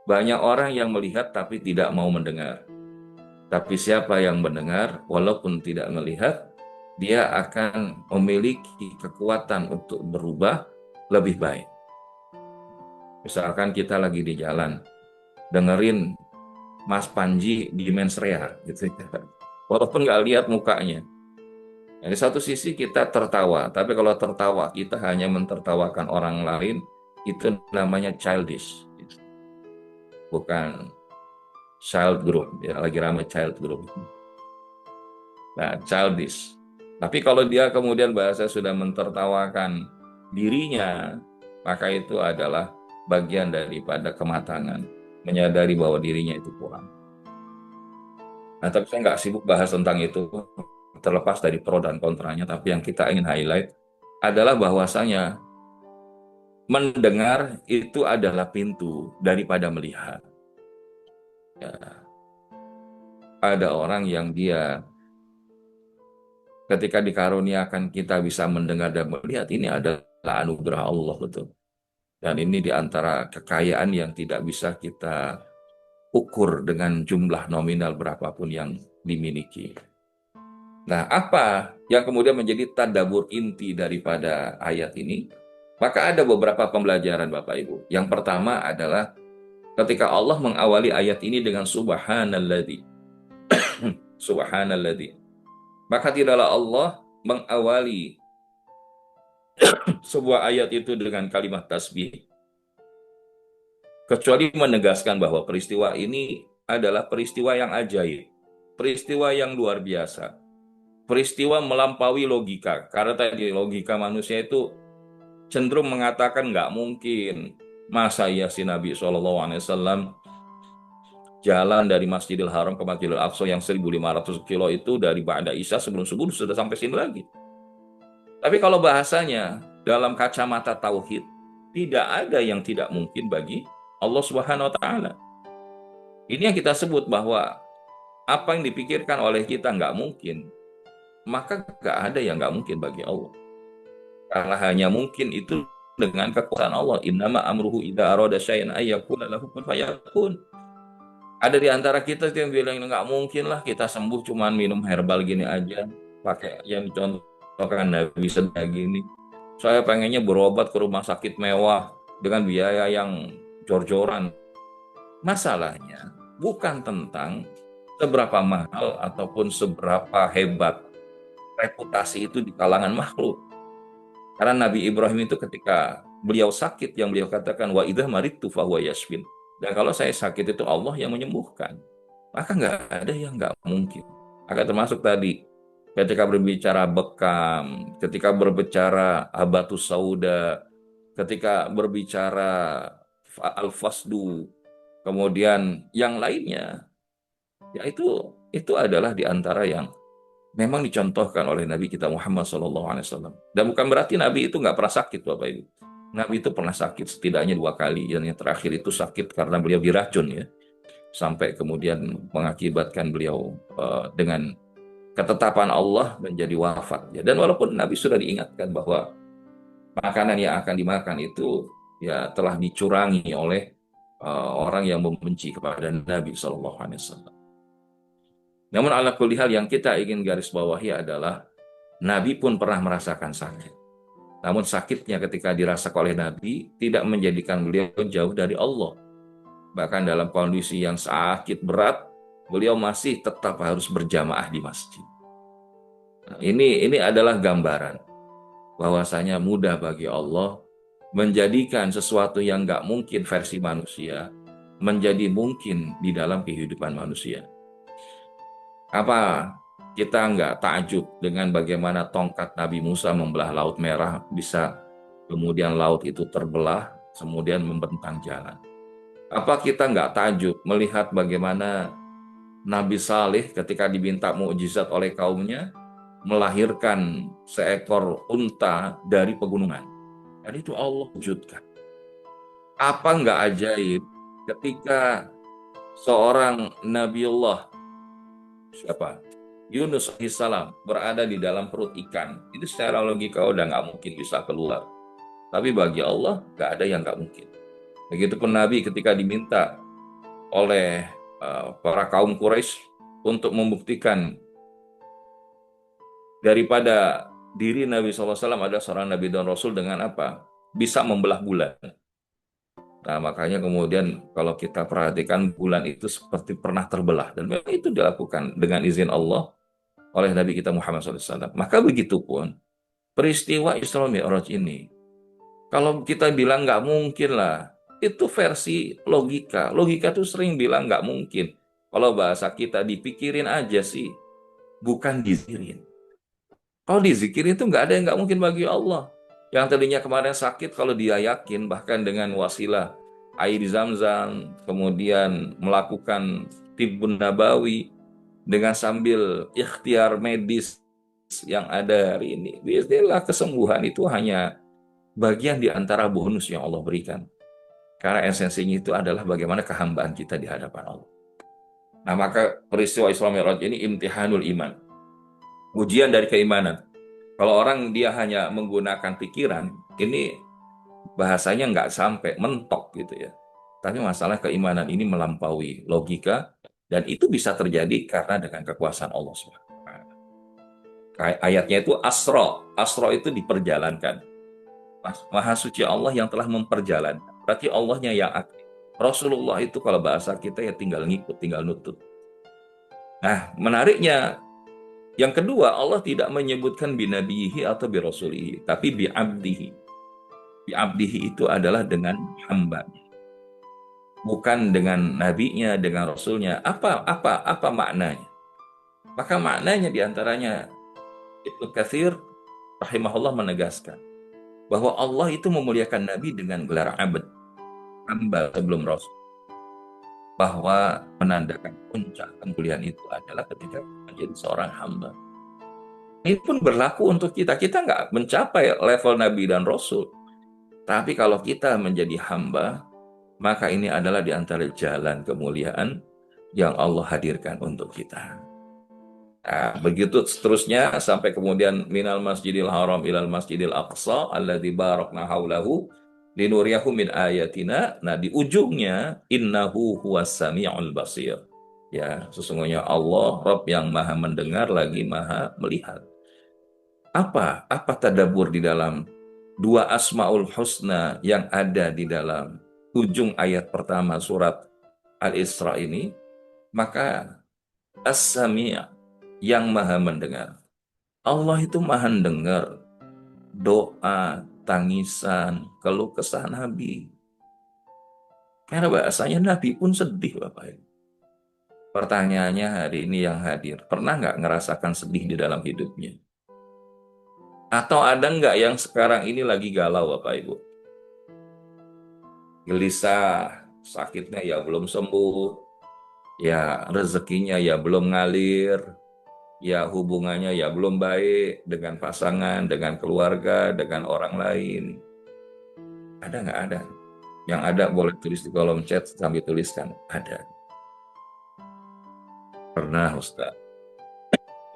banyak orang yang melihat tapi tidak mau mendengar. Tapi siapa yang mendengar walaupun tidak melihat, dia akan memiliki kekuatan untuk berubah lebih baik. Misalkan kita lagi di jalan, dengerin Mas Panji di Mens Rea, gitu ya. Walaupun nggak lihat mukanya. Nah, di satu sisi kita tertawa, tapi kalau tertawa kita hanya mentertawakan orang lain, itu namanya childish. Bukan child group, ya lagi ramai child group. Nah, childish. Tapi kalau dia kemudian bahasa sudah mentertawakan dirinya, maka itu adalah bagian daripada kematangan, menyadari bahwa dirinya itu kurang. Nah, tapi saya nggak sibuk bahas tentang itu, terlepas dari pro dan kontranya, tapi yang kita ingin highlight adalah bahwasanya mendengar itu adalah pintu daripada melihat. Ya, ada orang yang dia ketika dikaruniakan kita bisa mendengar dan melihat, ini adalah anugerah Allah betul. Dan ini diantara kekayaan yang tidak bisa kita ukur dengan jumlah nominal berapapun yang dimiliki. Nah, apa yang kemudian menjadi tadabbur inti daripada ayat ini? Maka ada beberapa pembelajaran Bapak Ibu. Yang pertama adalah ketika Allah mengawali ayat ini dengan subhanalladzi. Subhanalladzi. Maka tidaklah Allah mengawali sebuah ayat itu dengan kalimat tasbih, kecuali menegaskan bahwa peristiwa ini adalah peristiwa yang ajaib, peristiwa yang luar biasa, peristiwa melampaui logika. Karena tadi logika manusia itu cenderung mengatakan nggak mungkin. Masa ya si Nabi SAW jalan dari Masjidil Haram ke Masjidil Aqsa yang 1.500 kilo itu dari Ba'da Isya sebelum subuh sudah sampai sini lagi. Tapi kalau bahasanya dalam kacamata tauhid, tidak ada yang tidak mungkin bagi Allah Subhanahu wa taala. Ini yang kita sebut bahwa apa yang dipikirkan oleh kita nggak mungkin, maka nggak ada yang nggak mungkin bagi Allah. Karena hanya mungkin itu dengan kekuasaan Allah. Innama amruhu idza arada syai'an ay yaqula lahu kun fayakun. Ada di antara kita yang bilang nggak mungkin lah kita sembuh cuman minum herbal gini aja, pakai yang dicontohkan Nabi sedang gini. Saya pengennya berobat ke rumah sakit mewah dengan biaya yang jor-joran. Masalahnya bukan tentang seberapa mahal ataupun seberapa hebat reputasi itu di kalangan makhluk. Karena Nabi Ibrahim itu ketika beliau sakit, yang beliau katakan, wa idza maridtu fahuwa yashfin. Dan kalau saya sakit itu Allah yang menyembuhkan. Maka nggak ada yang nggak mungkin. Maka termasuk tadi, ketika berbicara bekam, ketika berbicara habatus sauda, ketika berbicara al-fasdu, kemudian yang lainnya, ya itu adalah di antara yang memang dicontohkan oleh Nabi kita Muhammad SAW. Dan bukan berarti Nabi itu nggak pernah sakit, Bapak Ibu. Nabi itu pernah sakit setidaknya 2 kali. Dan yang terakhir itu sakit karena beliau diracun ya. Sampai kemudian mengakibatkan beliau dengan ketetapan Allah menjadi wafat. Ya. Dan walaupun Nabi sudah diingatkan bahwa makanan yang akan dimakan itu ya telah dicurangi oleh orang yang membenci kepada Nabi SAW. Namun ala kulli hal yang kita ingin garis bawahi adalah Nabi pun pernah merasakan sakit. Namun sakitnya ketika dirasakan oleh Nabi tidak menjadikan beliau jauh dari Allah. Bahkan dalam kondisi yang sakit berat, beliau masih tetap harus berjamaah di masjid. Nah, ini adalah gambaran bahwasanya mudah bagi Allah menjadikan sesuatu yang nggak mungkin versi manusia menjadi mungkin di dalam kehidupan manusia. Apa kita nggak takjub dengan bagaimana tongkat Nabi Musa membelah Laut Merah, bisa kemudian laut itu terbelah, kemudian membentang jalan. Apa kita nggak takjub melihat bagaimana Nabi Saleh ketika diminta mukjizat oleh kaumnya, melahirkan seekor unta dari pegunungan. Dan itu Allah wujudkan. Apa nggak ajaib ketika seorang Nabiullah siapa? Yunus alaihissalam berada di dalam perut ikan. Itu secara logika udah nggak mungkin bisa keluar. Tapi bagi Allah nggak ada yang nggak mungkin. Begitupun Nabi ketika diminta oleh para kaum Quraisy untuk membuktikan daripada diri Nabi SAW ada seorang Nabi dan Rasul dengan apa? Bisa membelah bulan. Nah, makanya kemudian kalau kita perhatikan bulan itu seperti pernah terbelah. Dan memang itu dilakukan dengan izin Allah oleh Nabi kita Muhammad SAW. Maka begitupun peristiwa Isra Mi'raj ini. Kalau kita bilang nggak mungkin lah, itu versi logika. Logika tuh sering bilang nggak mungkin. Kalau bahasa kita dipikirin aja sih, bukan dizikirin. Kalau dizikirin itu nggak ada yang nggak mungkin bagi Allah. Yang tadinya kemarin sakit, kalau dia yakin bahkan dengan wasilah air zam-zam, kemudian melakukan tibbun nabawi dengan sambil ikhtiar medis yang ada hari ini, bismillah kesembuhan itu hanya bagian di antara bonus yang Allah berikan. Karena esensinya itu adalah bagaimana kehambaan kita di hadapan Allah. Nah, maka peristiwa Isra Mi'raj ini imtihanul iman. Ujian dari keimanan. Kalau orang dia hanya menggunakan pikiran, ini bahasanya nggak sampai mentok gitu ya. Tapi masalah keimanan ini melampaui logika, dan itu bisa terjadi karena dengan kekuasaan Allah SWT. Ayatnya itu Asra. Asra itu diperjalankan. Maha suci Allah yang telah memperjalankan. Berarti Allahnya yang aktif. Rasulullah itu kalau bahasa kita ya tinggal ngikut, tinggal nutut. Nah, menariknya, yang kedua, Allah tidak menyebutkan binabihi atau birasulihi, tapi bi'abdihi. Bi'abdihi itu adalah dengan hamba. Bukan dengan nabinya, dengan rasulnya. Apa maknanya? Maka maknanya diantaranya, Ibnu Katsir rahimahullah menegaskan bahwa Allah itu memuliakan Nabi dengan gelar abd, hamba sebelum rasul. Bahwa menandakan puncak kemuliaan itu adalah ketika menjadi seorang hamba. Ini pun berlaku untuk kita. Kita nggak mencapai level Nabi dan Rasul. Tapi kalau kita menjadi hamba, maka ini adalah di antara jalan kemuliaan yang Allah hadirkan untuk kita. Nah, begitu seterusnya sampai kemudian minal masjidil haram ilal masjidil aqsa alladzi barakna haulahu linuriyahu min ayatina. Nah, di ujungnya innahu huwas samiul basir. Ya, sesungguhnya Allah Rabb yang maha mendengar lagi maha melihat. Apa tadabbur di dalam dua asmaul husna yang ada di dalam ujung ayat pertama surat Al-Isra ini? Maka As-Sami' yang maha mendengar. Allah itu maha dengar doa, tangisan, keluh kesah Nabi. Karena bahasanya Nabi pun sedih, Bapak Ibu. Pertanyaannya hari ini yang hadir, pernah nggak ngerasakan sedih di dalam hidupnya? Atau ada nggak yang sekarang ini lagi galau, Bapak Ibu? Gelisah, sakitnya ya belum sembuh, ya rezekinya ya belum ngalir, ya hubungannya ya belum baik dengan pasangan, dengan keluarga, dengan orang lain. Ada nggak ada? Yang ada boleh tulis di kolom chat sambil tuliskan. Ada. Pernah, Ustaz.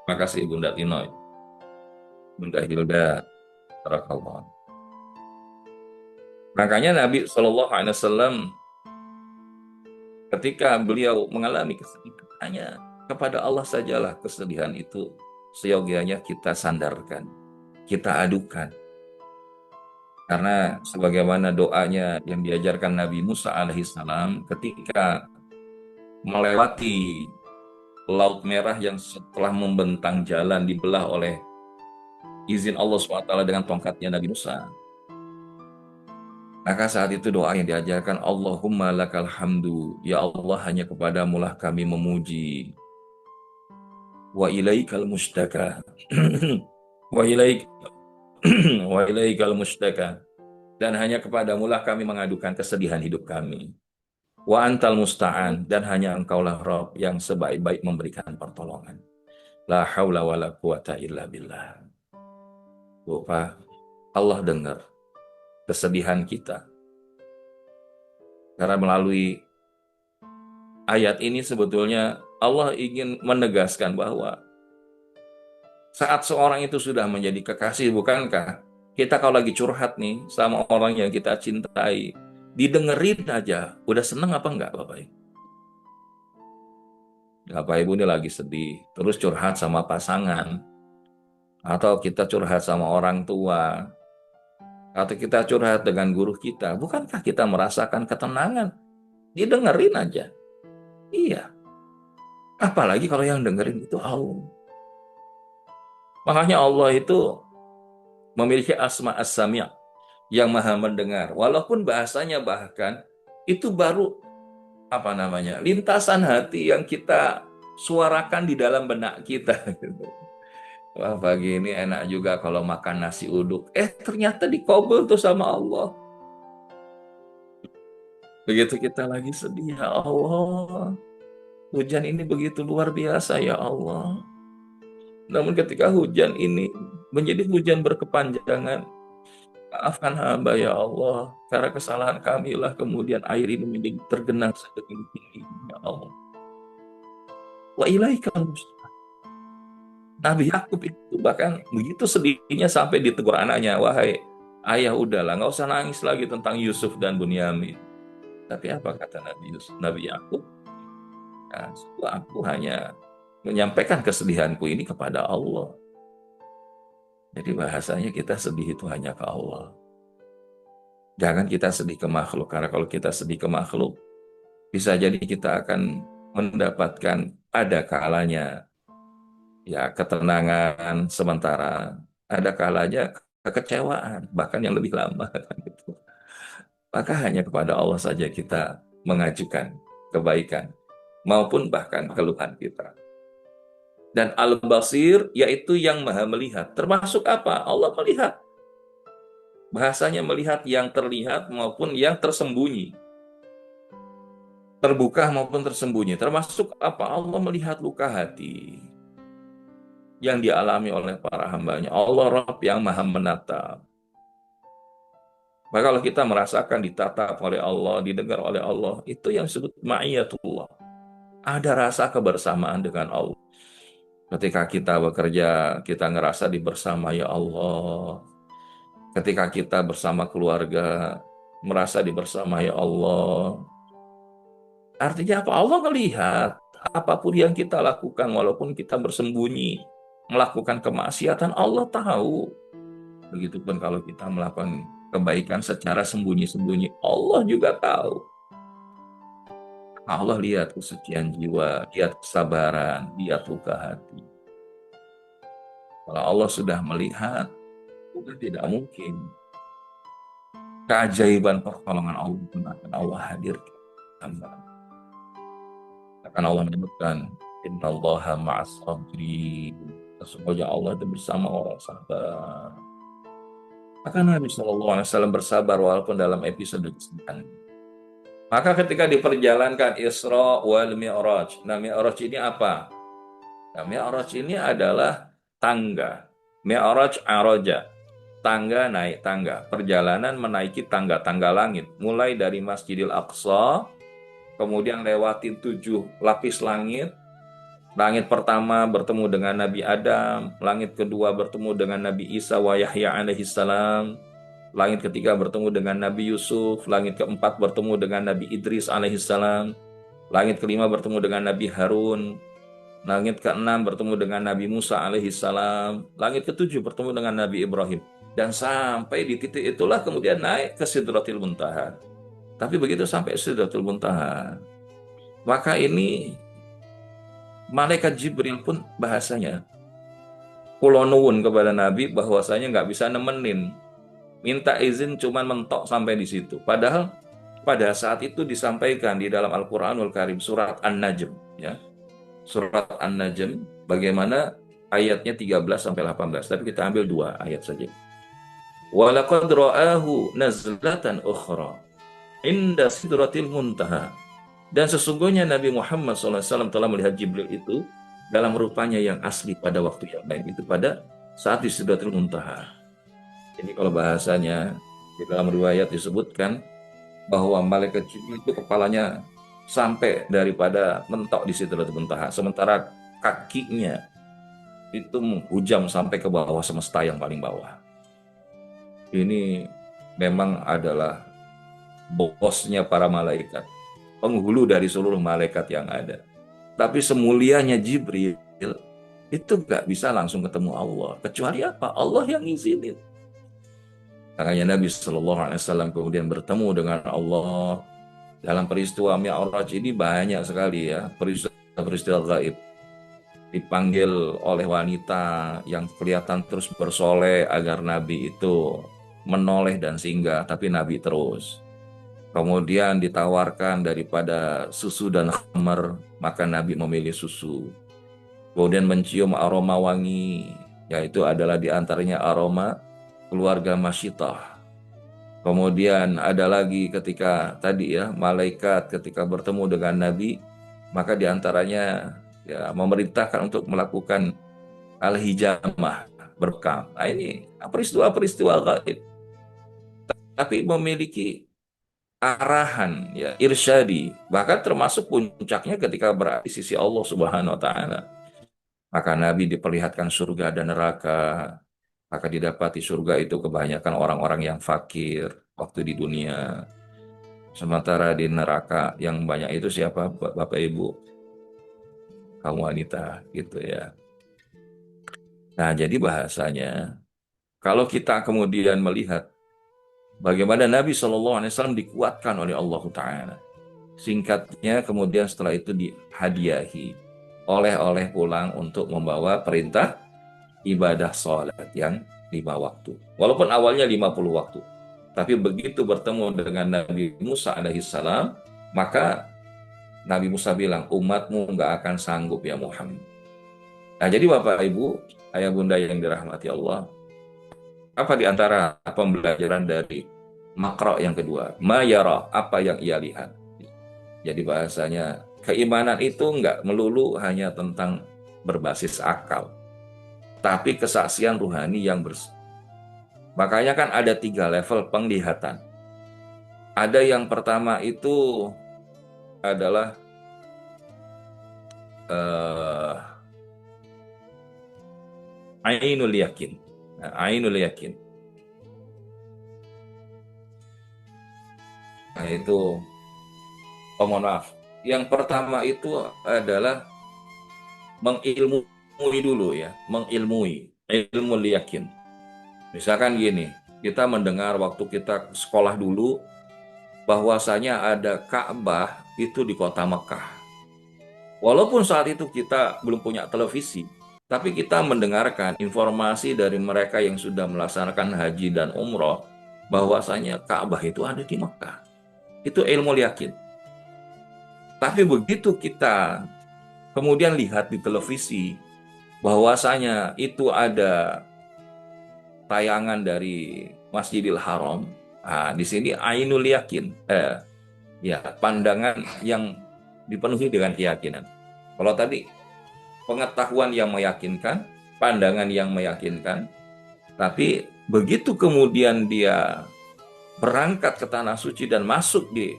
Terima kasih Bunda Tinoy. Bunda Hilda. Barakallah. Makanya Nabi Shallallahu Alaihi Wasallam ketika beliau mengalami kesedihan, hanya kepada Allah sajalah kesedihan itu seyogianya kita sandarkan, kita adukan. Karena sebagaimana doanya yang diajarkan Nabi Musa alaihissalam ketika melewati Laut Merah yang setelah membentang jalan dibelah oleh izin Allah SWT dengan tongkatnya Nabi Musa. Maka saat itu doa yang diajarkan, Allahumma lakal hamdu, ya Allah hanya kepadamu lah kami memuji. Wa ilaikal mustaka. Wa ilaik wa ilaikal mustaka. Dan hanya kepadamu lah kami mengadukan kesedihan hidup kami. Wa antal musta'an, dan hanya engkaulah Rabb yang sebaik-baik memberikan pertolongan. La haula wa la quwata illa billah. Bapak, Allah dengar kesedihan kita. Karena melalui ayat ini sebetulnya Allah ingin menegaskan bahwa saat seorang itu sudah menjadi kekasih, bukankah kita kalau lagi curhat nih sama orang yang kita cintai, didengerin aja, udah seneng apa enggak Bapak Ibu? Bapak Ibu ini lagi sedih, terus curhat sama pasangan, atau kita curhat sama orang tua, atau kita curhat dengan guru kita, bukankah kita merasakan ketenangan? Didengerin aja. Iya. Apalagi kalau yang dengerin itu Allah. Makanya Allah itu memiliki asma as-sami' yang maha mendengar. Walaupun bahasanya bahkan itu baru lintasan hati yang kita suarakan di dalam benak kita. Wah, pagi ini enak juga kalau makan nasi uduk. Ternyata dikabul tuh sama Allah. Begitu kita lagi sedih, ya Allah, hujan ini begitu luar biasa ya Allah. Namun ketika hujan ini menjadi hujan berkepanjangan, maafkan hamba ya Allah, karena kesalahan kami lah kemudian air ini menjadi tergenang sedemikian tinggi ya Allah. Wa ilaikal musta'an. Nabi Yakub itu bahkan begitu sedihnya sampai ditegur anaknya, wahai ayah udahlah, nggak usah nangis lagi tentang Yusuf dan Bunyamin. Tapi apa kata Nabi Yakub? Nah, aku hanya menyampaikan kesedihanku ini kepada Allah. Jadi bahasanya kita sedih itu hanya ke Allah. Jangan kita sedih ke makhluk, karena kalau kita sedih ke makhluk, bisa jadi kita akan mendapatkan ada kalanya ya ketenangan sementara, ada kalanya kekecewaan, bahkan yang lebih lama. Gitu. Maka hanya kepada Allah saja kita mengajukan kebaikan, maupun bahkan keluhan kita. Dan Al-Basir yaitu yang maha melihat. Termasuk apa? Allah melihat. Bahasanya melihat yang terlihat maupun yang tersembunyi. Terbuka maupun tersembunyi. Termasuk apa? Allah melihat luka hati yang dialami oleh para hambanya. Allah Rabb yang maha menatap. Maka kalau kita merasakan ditatap oleh Allah, didengar oleh Allah, itu yang disebut ma'iyatullah. Ada rasa kebersamaan dengan Allah. Ketika kita bekerja, kita ngerasa dibersamai ya Allah. Ketika kita bersama keluarga, merasa dibersamai Allah. Artinya apa? Allah melihat apapun yang kita lakukan, walaupun kita bersembunyi, melakukan kemaksiatan, Allah tahu. Begitupun kalau kita melakukan kebaikan secara sembunyi-sembunyi, Allah juga tahu. Allah lihat kesucian jiwa, lihat kesabaran, lihat luka hati. Kalau Allah sudah melihat, sudah tidak mungkin keajaiban pertolongan Allah pun akan Allah hadirkan. Akan Allah menyebutkan, Innallaha ma'as sabirin. Sesungguhnya Allah itu bersama orang sabar. Maka Nabi SAW bersabar walaupun dalam episode kesedihan. Maka ketika diperjalankan Isra wal Mi'raj. Nah, Mi'raj ini apa? Nah, Mi'raj ini adalah tangga. Mi'raj araja. Tangga naik tangga. Perjalanan menaiki tangga-tangga langit. Mulai dari Masjidil Aqsa, kemudian lewatin 7 lapis langit. Langit pertama bertemu dengan Nabi Adam, langit kedua bertemu dengan Nabi Isa wa Yahya alaihissalam, langit ketiga bertemu dengan Nabi Yusuf, langit keempat bertemu dengan Nabi Idris alaihissalam, langit kelima bertemu dengan Nabi Harun, langit keenam bertemu dengan Nabi Musa alaihissalam, langit ketujuh bertemu dengan Nabi Ibrahim. Dan sampai di titik itulah kemudian naik ke Sidratil Muntaha. Tapi begitu sampai Sidratul Muntaha, maka ini Malaikat Jibril pun bahasanya kulo nuwun kepada Nabi bahwasanya nggak bisa nemenin, minta izin cuman mentok sampai di situ. Padahal pada saat itu disampaikan di dalam Al-Qur'anul Karim surat An-Najm, ya. Surat An-Najm bagaimana ayatnya 13 sampai 18, tapi kita ambil 2 ayat saja. Walaqad ra'ahu nazlatan ukhra inda sidratil muntaha. Dan sesungguhnya Nabi Muhammad SAW telah melihat Jibril itu dalam rupanya yang asli pada waktu yang lain, itu pada saat di Sidratul Muntaha. Ini kalau bahasanya di dalam riwayat disebutkan bahwa malaikat Jibril itu kepalanya sampai daripada mentok di Sidratul Muntaha, sementara kakinya itu menghujam sampai ke bawah semesta yang paling bawah. Ini memang adalah bosnya para malaikat, penghulu dari seluruh malaikat yang ada. Tapi semulianya Jibril itu gak bisa langsung ketemu Allah. Kecuali apa? Allah yang ngizinin. Makanya Nabi SAW kemudian bertemu dengan Allah. Dalam peristiwa Mi'raj ini banyak sekali ya peristiwa gaib. Dipanggil oleh wanita yang kelihatan terus bersoleh agar Nabi itu menoleh dan singgah. Tapi Nabi terus. Kemudian ditawarkan daripada susu dan khamar, maka Nabi memilih susu. Kemudian mencium aroma wangi, yaitu adalah diantaranya aroma keluarga Masyitah. Kemudian ada lagi ketika tadi ya, malaikat ketika bertemu dengan Nabi, maka diantaranya ya, memerintahkan untuk melakukan al-hijamah, berkam. Nah ini peristiwa-peristiwa gaib. Tapi memiliki arahan ya irsyadi, bahkan termasuk puncaknya ketika berada di sisi Allah Subhanahu wa taala. Maka Nabi diperlihatkan surga dan neraka. Maka didapati surga itu kebanyakan orang-orang yang fakir waktu di dunia. Sementara di neraka yang banyak itu siapa? Bapak Ibu, kaum wanita gitu ya. Nah, jadi bahasanya kalau kita kemudian melihat bagaimana Nabi SAW dikuatkan oleh Allah Ta'ala. Singkatnya kemudian setelah itu dihadiahi oleh pulang untuk membawa perintah ibadah sholat yang 5 waktu. Walaupun awalnya 50 waktu. Tapi begitu bertemu dengan Nabi Musa alaihissalam, maka Nabi Musa bilang, umatmu nggak akan sanggup ya Muhammad. Nah jadi Bapak Ibu, ayah bunda yang dirahmati Allah, apa di antara pembelajaran dari makro yang kedua? Ma yara, apa yang ia lihat. Jadi bahasanya, keimanan itu nggak melulu hanya tentang berbasis akal, tapi kesaksian ruhani yang bersih. Makanya kan ada 3 level penglihatan. Ada yang pertama itu adalah ainul yakin. Nah, ainul yakin. Nah itu, mohon maaf. Yang pertama itu adalah mengilmui dulu ya, mengilmui, ilmu yakin. Misalkan gini, kita mendengar waktu kita sekolah dulu bahwasanya ada Ka'bah itu di kota Mekah. Walaupun saat itu kita belum punya televisi, tapi kita mendengarkan informasi dari mereka yang sudah melaksanakan haji dan umroh, bahwasanya Ka'bah itu ada di Mekah. Itu ilmu yakin. Tapi begitu kita kemudian lihat di televisi, bahwasanya itu ada tayangan dari Masjidil Haram, nah, di sini ainul yakin, ya pandangan yang dipenuhi dengan keyakinan. Kalau tadi pengetahuan yang meyakinkan, pandangan yang meyakinkan, tapi begitu kemudian dia berangkat ke tanah suci dan masuk di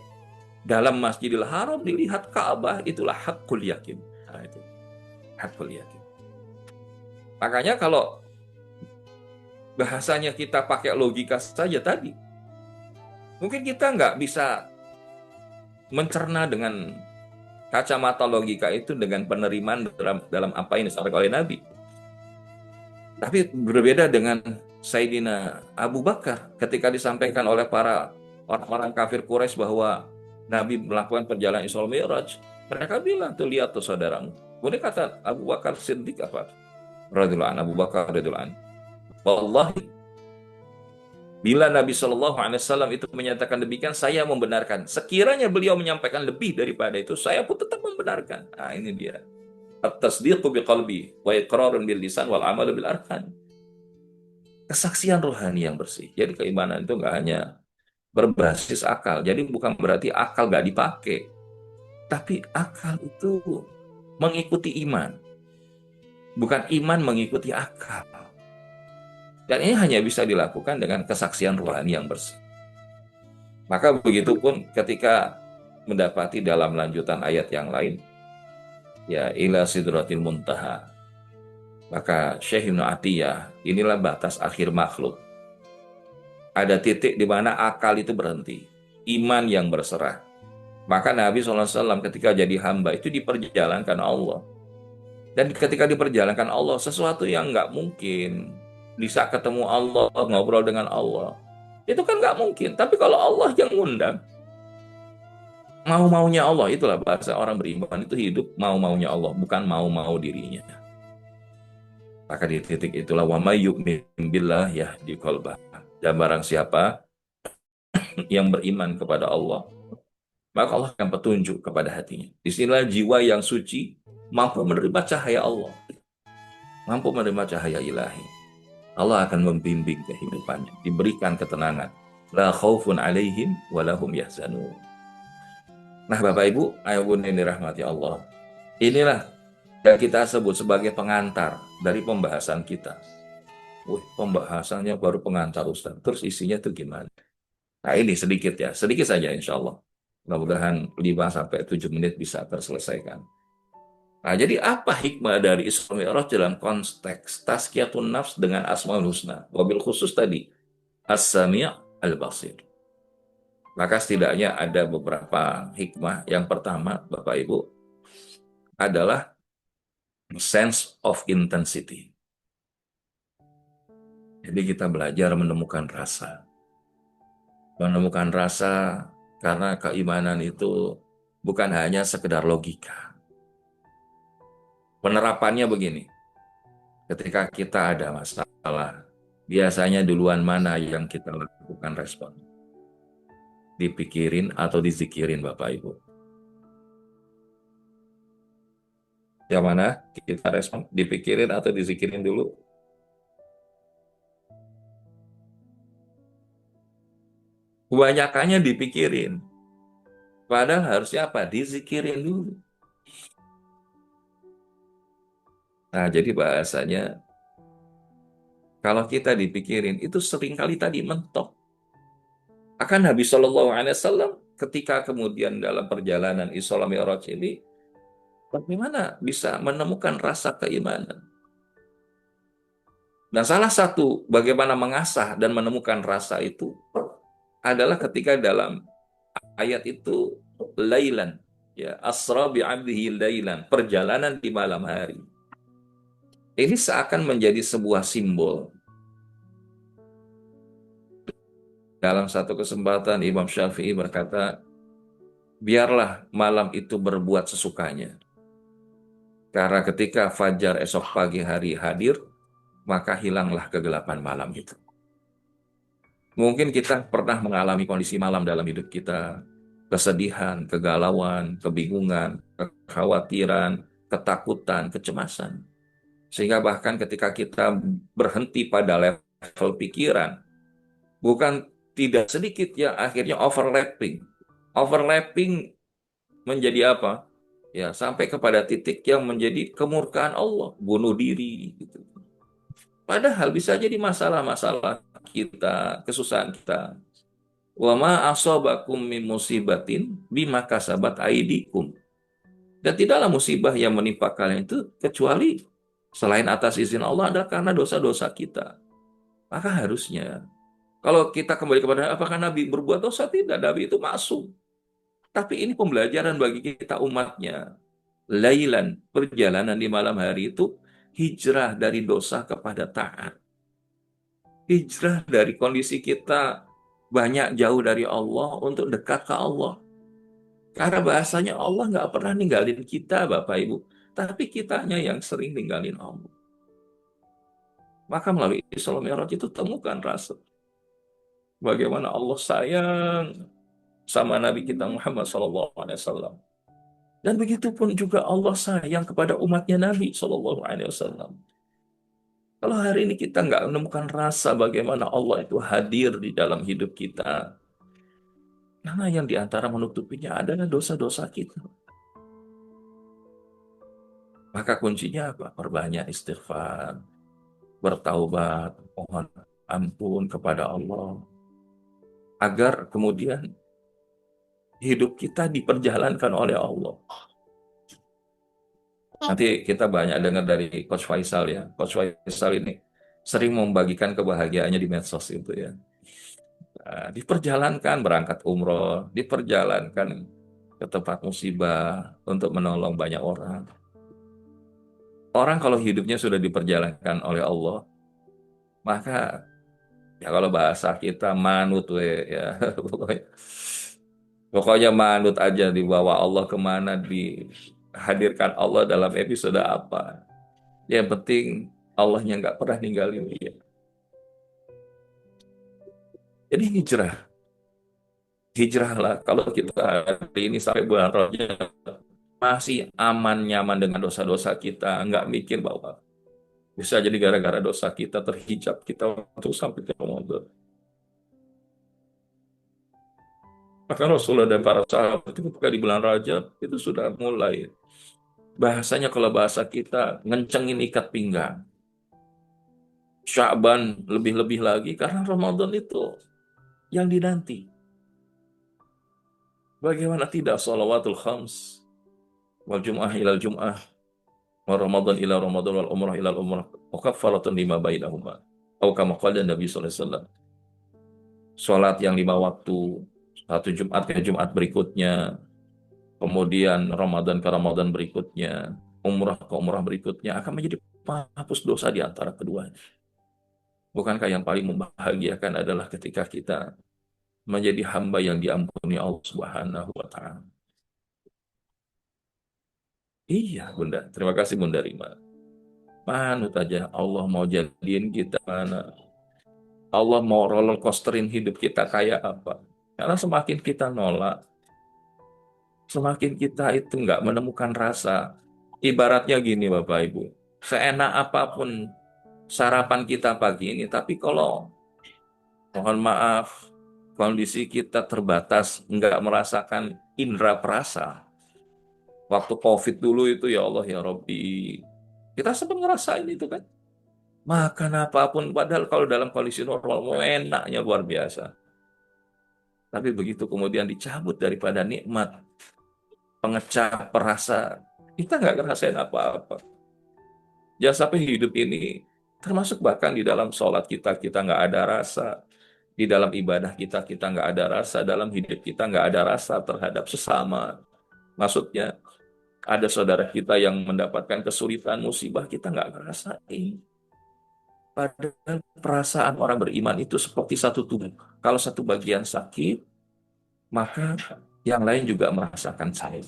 dalam Masjidil Haram, dilihat Ka'bah, itulah hakul yakin. Nah, itu hakul yakin. Makanya kalau bahasanya kita pakai logika saja tadi, mungkin kita nggak bisa mencerna dengan kacamata logika itu dengan penerimaan dalam apa yang disampaikan oleh Nabi. Tapi berbeda dengan Sayyidina Abu Bakar ketika disampaikan oleh para orang-orang kafir Quraisy bahwa Nabi melakukan perjalanan Isra Mi'raj. Mereka bilang, tuh lihat tuh saudaramu. Kemudian kata Abu Bakar Siddiq apa? Radhiyallahu anhu, Abu Bakar radhiyallahu anhu. Wallahi, bila Nabi Shallallahu Alaihi Wasallam itu menyatakan demikian, saya membenarkan. Sekiranya beliau menyampaikan lebih daripada itu, saya pun tetap membenarkan. Nah, ini dia. At-tasdiqu biqalbi wa iqrarun bil lisan wal amalu bil arkan. Kesaksian rohani yang bersih. Jadi keimanan itu nggak hanya berbasis akal. Jadi bukan berarti akal nggak dipakai, tapi akal itu mengikuti iman, bukan iman mengikuti akal. Dan ini hanya bisa dilakukan dengan kesaksian rohani yang bersih. Maka begitu pun ketika mendapati dalam lanjutan ayat yang lain, ya ila sidratil muntaha. Maka Syekh Ibnu Atiyah, inilah batas akhir makhluk. Ada titik di mana akal itu berhenti, iman yang berserah. Maka Nabi SAW ketika jadi hamba itu diperjalankan Allah. Dan ketika diperjalankan Allah, sesuatu yang nggak mungkin bisa ketemu Allah, ngobrol dengan Allah, itu kan nggak mungkin. Tapi kalau Allah yang ngundang, mau-maunya Allah, itulah bahasa orang beriman itu hidup mau-maunya Allah, bukan mau-mau dirinya. Maka di titik itulah wa may yu'min billah yahdi qalbah. Dan barang siapa yang beriman kepada Allah, maka Allah akan petunjuk kepada hatinya. Disinilah jiwa yang suci mampu menerima cahaya Allah, mampu menerima cahaya ilahi. Allah akan membimbing kehidupannya, diberikan ketenangan. La khaufun alaihim wa lahum yahzanun. Nah, Bapak Ibu, ayo bun ini rahmati Allah. Inilah yang kita sebut sebagai pengantar dari pembahasan kita. Wih, pembahasannya baru pengantar Ustaz. Terus isinya itu gimana? Nah, ini sedikit ya, sedikit saja insya Allah. Mudah-mudahan 5-7 menit bisa terselesaikan. Nah, jadi apa hikmah dari Isra Mi'raj dalam konteks tazkiyatun nafs dengan Asmaul Husna? Wabil khusus tadi, As-Sami' Al-Basir. Maka setidaknya ada beberapa hikmah. Yang pertama, Bapak Ibu, adalah sense of intensity. Jadi kita belajar menemukan rasa. Menemukan rasa karena keimanan itu bukan hanya sekedar logika. Penerapannya begini, ketika kita ada masalah, biasanya duluan mana yang kita lakukan respon? Dipikirin atau dizikirin, Bapak Ibu? Yang mana kita respon? Dipikirin atau dizikirin dulu? Kebanyakannya dipikirin. Padahal harusnya apa? Dizikirin dulu. Nah, jadi bahasanya, kalau kita dipikirin, itu seringkali tadi mentok. Akan Nabi Shallallahu Alaihi Wasallam ketika kemudian dalam perjalanan Isra Mi'raj ini, bagaimana bisa menemukan rasa keimanan? Dan salah satu bagaimana mengasah dan menemukan rasa itu adalah ketika dalam ayat itu, lailan, ya, asra bi'abdihi lailan, perjalanan di malam hari. Ini seakan menjadi sebuah simbol. Dalam satu kesempatan Imam Syafi'i berkata, biarlah malam itu berbuat sesukanya. Karena ketika fajar esok pagi hari hadir, maka hilanglah kegelapan malam itu. Mungkin kita pernah mengalami kondisi malam dalam hidup kita, kesedihan, kegalauan, kebingungan, kekhawatiran, ketakutan, kecemasan. Sehingga bahkan ketika kita berhenti pada level pikiran, bukan tidak sedikit ya akhirnya overlapping. Overlapping menjadi apa? Ya, sampai kepada titik yang menjadi kemurkaan Allah, bunuh diri gitu. Padahal bisa jadi masalah-masalah kita, kesusahan kita. Wa ma asobakum min musibatin bima kasabat aidikum. Dan tidaklah musibah yang menimpa kalian itu kecuali selain atas izin Allah adalah karena dosa-dosa kita. Maka harusnya kalau kita kembali kepada apakah Nabi berbuat dosa? Tidak, Nabi itu masuk. Tapi ini pembelajaran bagi kita umatnya. Lailan, perjalanan di malam hari itu hijrah dari dosa kepada taat. Hijrah dari kondisi kita banyak jauh dari Allah untuk dekat ke Allah. Karena bahasanya Allah nggak pernah ninggalin kita, Bapak Ibu. Tapi kitanya yang sering ninggalin Allah. Maka melalui Isra Mi'raj itu temukan rasa bagaimana Allah sayang sama Nabi kita Muhammad SAW. Dan begitu pun juga Allah sayang kepada umatnya Nabi SAW. Kalau hari ini kita nggak menemukan rasa bagaimana Allah itu hadir di dalam hidup kita, karena yang diantara menutupinya adalah dosa-dosa kita. Maka kuncinya apa? Perbanyak istighfar, bertaubat, mohon ampun kepada Allah, agar kemudian hidup kita diperjalankan oleh Allah. Nanti kita banyak dengar dari Coach Faisal ya. Coach Faisal ini sering membagikan kebahagiaannya di medsos itu ya. Nah, diperjalankan berangkat umroh, diperjalankan ke tempat musibah untuk menolong banyak orang. Orang kalau hidupnya sudah diperjalankan oleh Allah, maka ya kalau bahasa kita manut we ya. Pokoknya pokoknya manut aja dibawa Allah kemana, dihadirkan Allah dalam episode apa. Yang penting Allahnya nggak pernah ninggalin dia. Jadi hijrah. Hijrahlah. Kalau kita hari ini sampai bulan Rajab masih aman nyaman dengan dosa-dosa kita, nggak mikir bahwa bisa jadi gara-gara dosa kita terhijab kita untuk sampai ke Ramadan. Maka Rasulullah dan para sahabat itu ketika di bulan Rajab itu sudah mulai bahasanya kalau bahasa kita ngencengin ikat pinggang. Sya'ban lebih-lebih lagi karena Ramadan itu yang dinanti. Bagaimana tidak shalawatul khams wal jum'ah ilal jum'ah wa Ramadan ila Ramadan wal umrah ila umrah wa kaffaratun lima bainahuma. Atau kama qala Nabi sallallahu alaihi wasallam. Salat yang 5 waktu, satu Jumat ke Jumat berikutnya, kemudian Ramadan ke Ramadan berikutnya, umrah ke umrah berikutnya akan menjadi penghapus dosa di antara keduanya. Bukankah yang paling membahagiakan adalah ketika kita menjadi hamba yang diampuni Allah Subhanahu wa taala. Iya, Bunda. Terima kasih Bunda Rima. Manut aja Allah mau jadiin kita mana. Allah mau roller coasterin hidup kita kayak apa. Karena semakin kita nolak, semakin kita itu nggak menemukan rasa. Ibaratnya gini Bapak Ibu, seenak apapun sarapan kita pagi ini, tapi kalau mohon maaf, kondisi kita terbatas, nggak merasakan indera perasa. Waktu COVID dulu itu ya Allah ya Robbi, kita sempat ngerasain itu kan. Makan apapun, padahal kalau dalam kondisi normal, mau enaknya luar biasa. Tapi begitu kemudian dicabut daripada nikmat, pengecap perasa, kita nggak ngerasain apa-apa. Jangan sampai hidup ini, termasuk bahkan di dalam sholat kita, kita nggak ada rasa. Di dalam ibadah kita, kita nggak ada rasa. Dalam hidup kita nggak ada rasa terhadap sesama. Maksudnya, ada saudara kita yang mendapatkan kesulitan, musibah, kita nggak ngerasain. Padahal perasaan orang beriman itu seperti satu tubuh. Kalau satu bagian sakit, maka yang lain juga merasakan saya.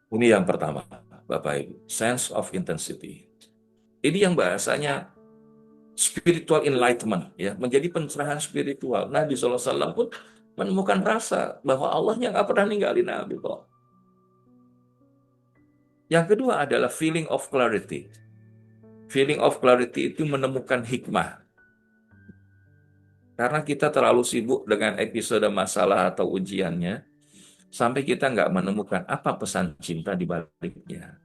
Ini yang pertama, Bapak Ibu, sense of intensity. Ini yang bahasanya spiritual enlightenment, ya, menjadi pencerahan spiritual. Nabi SAW pun menemukan rasa bahwa Allah yang nggak pernah ninggalin Nabi kok. Yang kedua adalah feeling of clarity. Feeling of clarity itu menemukan hikmah. Karena kita terlalu sibuk dengan episode masalah atau ujiannya, sampai kita nggak menemukan apa pesan cinta di baliknya.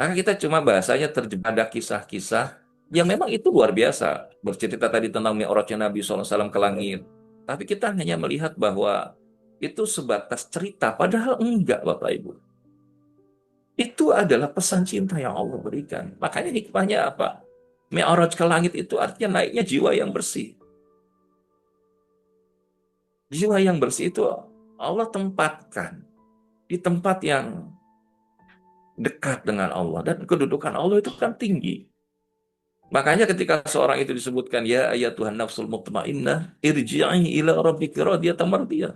Maka kita cuma bahasanya terjebak pada kisah-kisah yang memang itu luar biasa. Bercerita tadi tentang Mi'rajnya Nabi SAW ke langit. Tapi kita hanya melihat bahwa itu sebatas cerita, padahal enggak Bapak Ibu. Itu adalah pesan cinta yang Allah berikan. Makanya hikmahnya apa? Mi'raj ke langit itu artinya naiknya jiwa yang bersih. Jiwa yang bersih itu Allah tempatkan di tempat yang dekat dengan Allah. Dan kedudukan Allah itu kan tinggi. Makanya ketika seorang itu disebutkan, ya ayat Tuhan nafsul mutmainnah, irji'i ila rabbiki radiyatan mardiyah.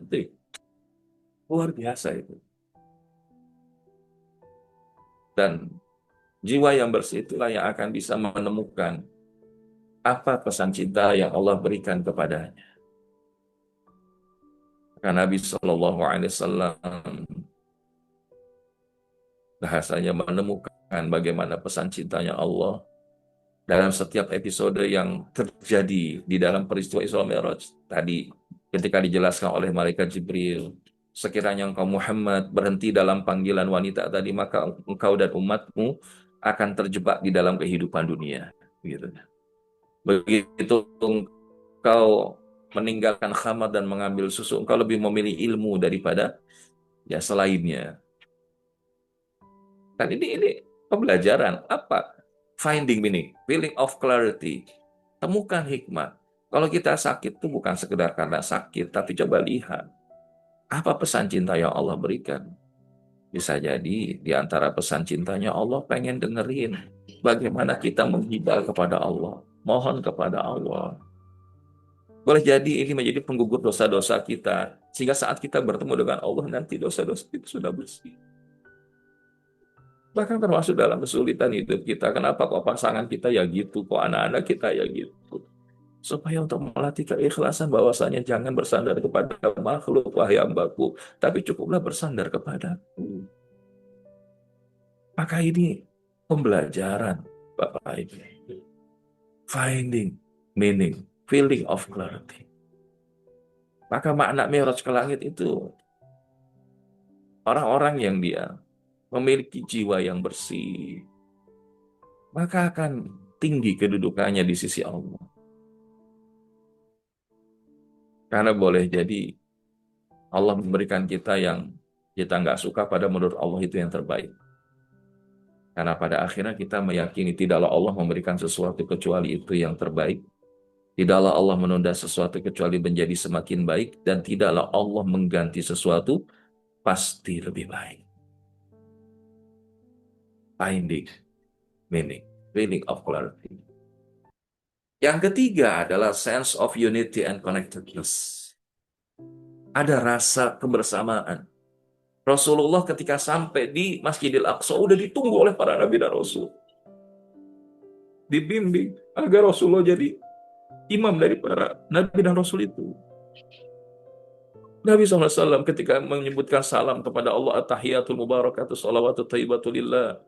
Luar biasa itu. Dan jiwa yang bersih itulah yang akan bisa menemukan apa pesan cinta yang Allah berikan kepadanya. Karena Nabi Shallallahu Alaihi Wasallam bahasanya menemukan bagaimana pesan cintanya Allah dalam setiap episode yang terjadi di dalam peristiwa Isra Mi'raj tadi, ketika dijelaskan oleh malaikat Jibril, sekiranya engkau Muhammad berhenti dalam panggilan wanita tadi, maka engkau dan umatmu akan terjebak di dalam kehidupan dunia. Gitu. Begitu engkau meninggalkan khamar dan mengambil susu, engkau lebih memilih ilmu daripada ya selainnya. Dan ini pembelajaran apa? Finding meaning, feeling of clarity. Temukan hikmah. Kalau kita sakit itu bukan sekedar karena sakit, tapi coba lihat apa pesan cinta yang Allah berikan. Bisa jadi di antara pesan cintanya Allah pengen dengerin bagaimana kita menghibah kepada Allah, mohon kepada Allah. Boleh jadi ini menjadi penggugur dosa-dosa kita, sehingga saat kita bertemu dengan Allah nanti dosa-dosa itu sudah bersih. Bahkan termasuk dalam kesulitan hidup kita. Kenapa kok pasangan kita ya gitu, kok anak-anak kita ya gitu. Supaya untuk melatih keikhlasan bahwasanya jangan bersandar kepada makhluk, wahai hambaku, tapi cukuplah bersandar kepadaku. Maka ini pembelajaran, Bapak Ibu. Finding meaning, feeling of clarity. Maka makna Mi'raj ke langit itu orang-orang yang dia memiliki jiwa yang bersih, maka akan tinggi kedudukannya di sisi Allah. Karena boleh jadi Allah memberikan kita yang kita nggak suka, pada menurut Allah itu yang terbaik. Karena pada akhirnya kita meyakini tidaklah Allah memberikan sesuatu kecuali itu yang terbaik. Tidaklah Allah menunda sesuatu kecuali menjadi semakin baik. Dan tidaklah Allah mengganti sesuatu pasti lebih baik. Finding meaning, feeling of clarity. Yang ketiga adalah sense of unity and connectedness. Ada rasa kebersamaan. Rasulullah ketika sampai di Masjidil Aqsa udah ditunggu oleh para nabi dan rasul. Dibimbing agar Rasulullah jadi imam dari para nabi dan rasul itu. Nabi SAW ketika menyebutkan salam kepada Allah, at-tahiyatul mubarakatuh salawatu thayyibatulillah,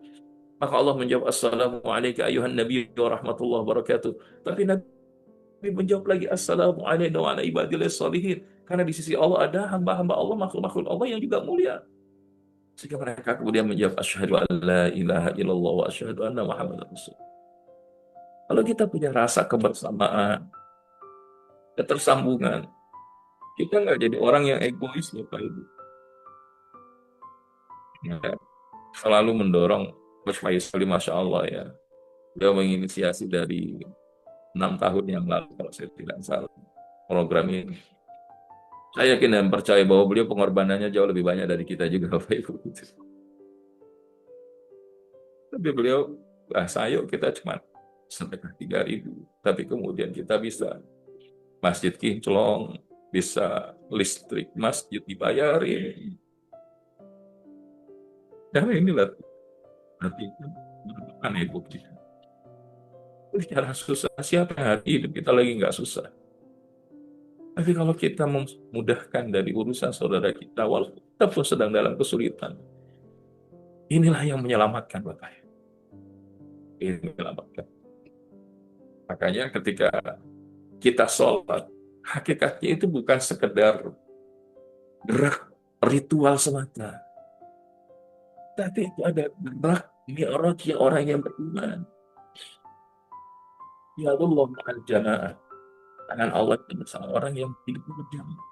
maka Allah menjawab, assalamualaikum ayuhan nabi wa rahmatullahi wabarakatuh. Tapi Nabi menjawab lagi, assalamualaikum wa ala ibadillah salihin. Karena di sisi Allah ada hamba-hamba Allah, makhluk-makhluk Allah yang juga mulia. Sehingga mereka kemudian menjawab, asyhadu an la ilaha illallah wa asyhadu anna muhammadar rasul. Kalau kita punya rasa kebersamaan, ketersambungan, kita nggak jadi orang yang egois, Bapak Ibu. Ya, selalu mendorong Coach Faisal, Masya Allah ya. Dia menginisiasi dari 6 tahun yang lalu, kalau saya tidak salah, program ini. Saya yakin dan percaya bahwa beliau pengorbanannya jauh lebih banyak dari kita juga, Bapak Ibu. Tapi beliau, bahasa yuk kita cuma sedekah 3.000. Tapi kemudian kita bisa masjid kinclong, bisa listrik masjid dibayarin. Karena inilah berarti bukan ibu kita. Bicara susah, siapa yang hari hidup kita lagi nggak susah? Tapi kalau kita memudahkan dari urusan saudara kita, walaupun kita pun sedang dalam kesulitan, inilah yang menyelamatkan Bapak. Ini menyelamatkan. Makanya ketika kita sholat, hakikatnya itu bukan sekedar gerak ritual semata, tapi itu ada gerak mi'rajnya orang yang beriman. Ya Allah ma'al jamaah. Tangan Allah itu bersama orang yang hidup berjamaah.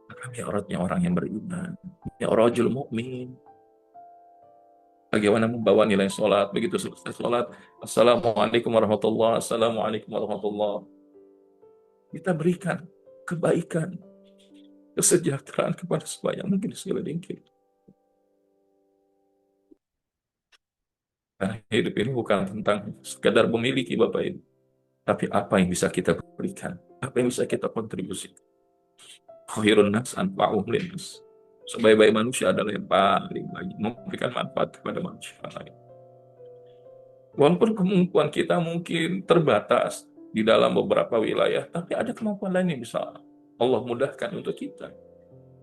Maka mi'rajnya orang yang beriman. Mi'rajul mu'min. Bagaimana membawa nilai sholat. Begitu selesai sholat. Assalamualaikum warahmatullahi wabarakatuh. Assalamualaikum warahmatullahi wabarakatuh. Kita berikan kebaikan, kesejahteraan kepada sebanyak mungkin sekeliling kita. Nah, hidup ini bukan tentang sekadar memiliki Bapak Ibu, tapi apa yang bisa kita berikan, apa yang bisa kita kontribusi. Khairun nas anfa'uhum linnas. Sebaik-baik manusia adalah yang paling banyak memberikan manfaat kepada manusia lain. Walaupun kemampuan kita mungkin terbatas di dalam beberapa wilayah, tapi ada kemampuan lain yang bisa Allah mudahkan untuk kita,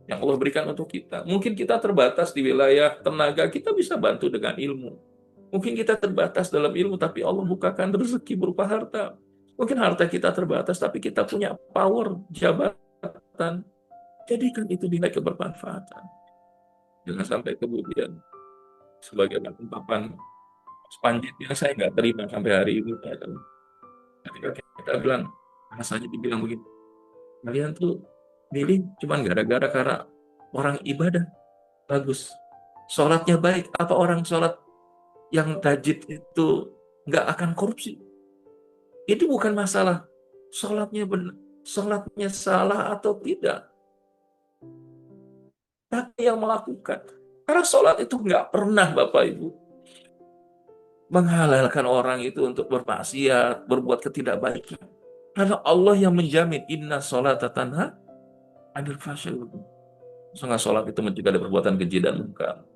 yang Allah berikan untuk kita. Mungkin kita terbatas di wilayah tenaga, kita bisa bantu dengan ilmu. Mungkin kita terbatas dalam ilmu, tapi Allah bukakan rezeki berupa harta. Mungkin harta kita terbatas, tapi kita punya power, jabatan. Jadikan itu nilai kebermanfaatan. Jangan sampai kemudian sebagai ungkapan sepanjit yang saya nggak terima sampai hari ini. Ketika kita bilang, rasanya dibilang begini, kalian tuh milih cuma gara-gara karena orang ibadah bagus, sholatnya baik, apa orang sholat yang tajid itu nggak akan korupsi? Itu bukan masalah sholatnya benar, sholatnya salah atau tidak, tapi yang melakukan. Karena sholat itu nggak pernah Bapak Ibu menghalalkan orang itu untuk bermaksiat, berbuat ketidakbaikan. Karena Allah yang menjamin inna sholata tanha anil fahsya'i wal munkar. Sungguh sholat itu mencegah dari perbuatan keji dan munkar.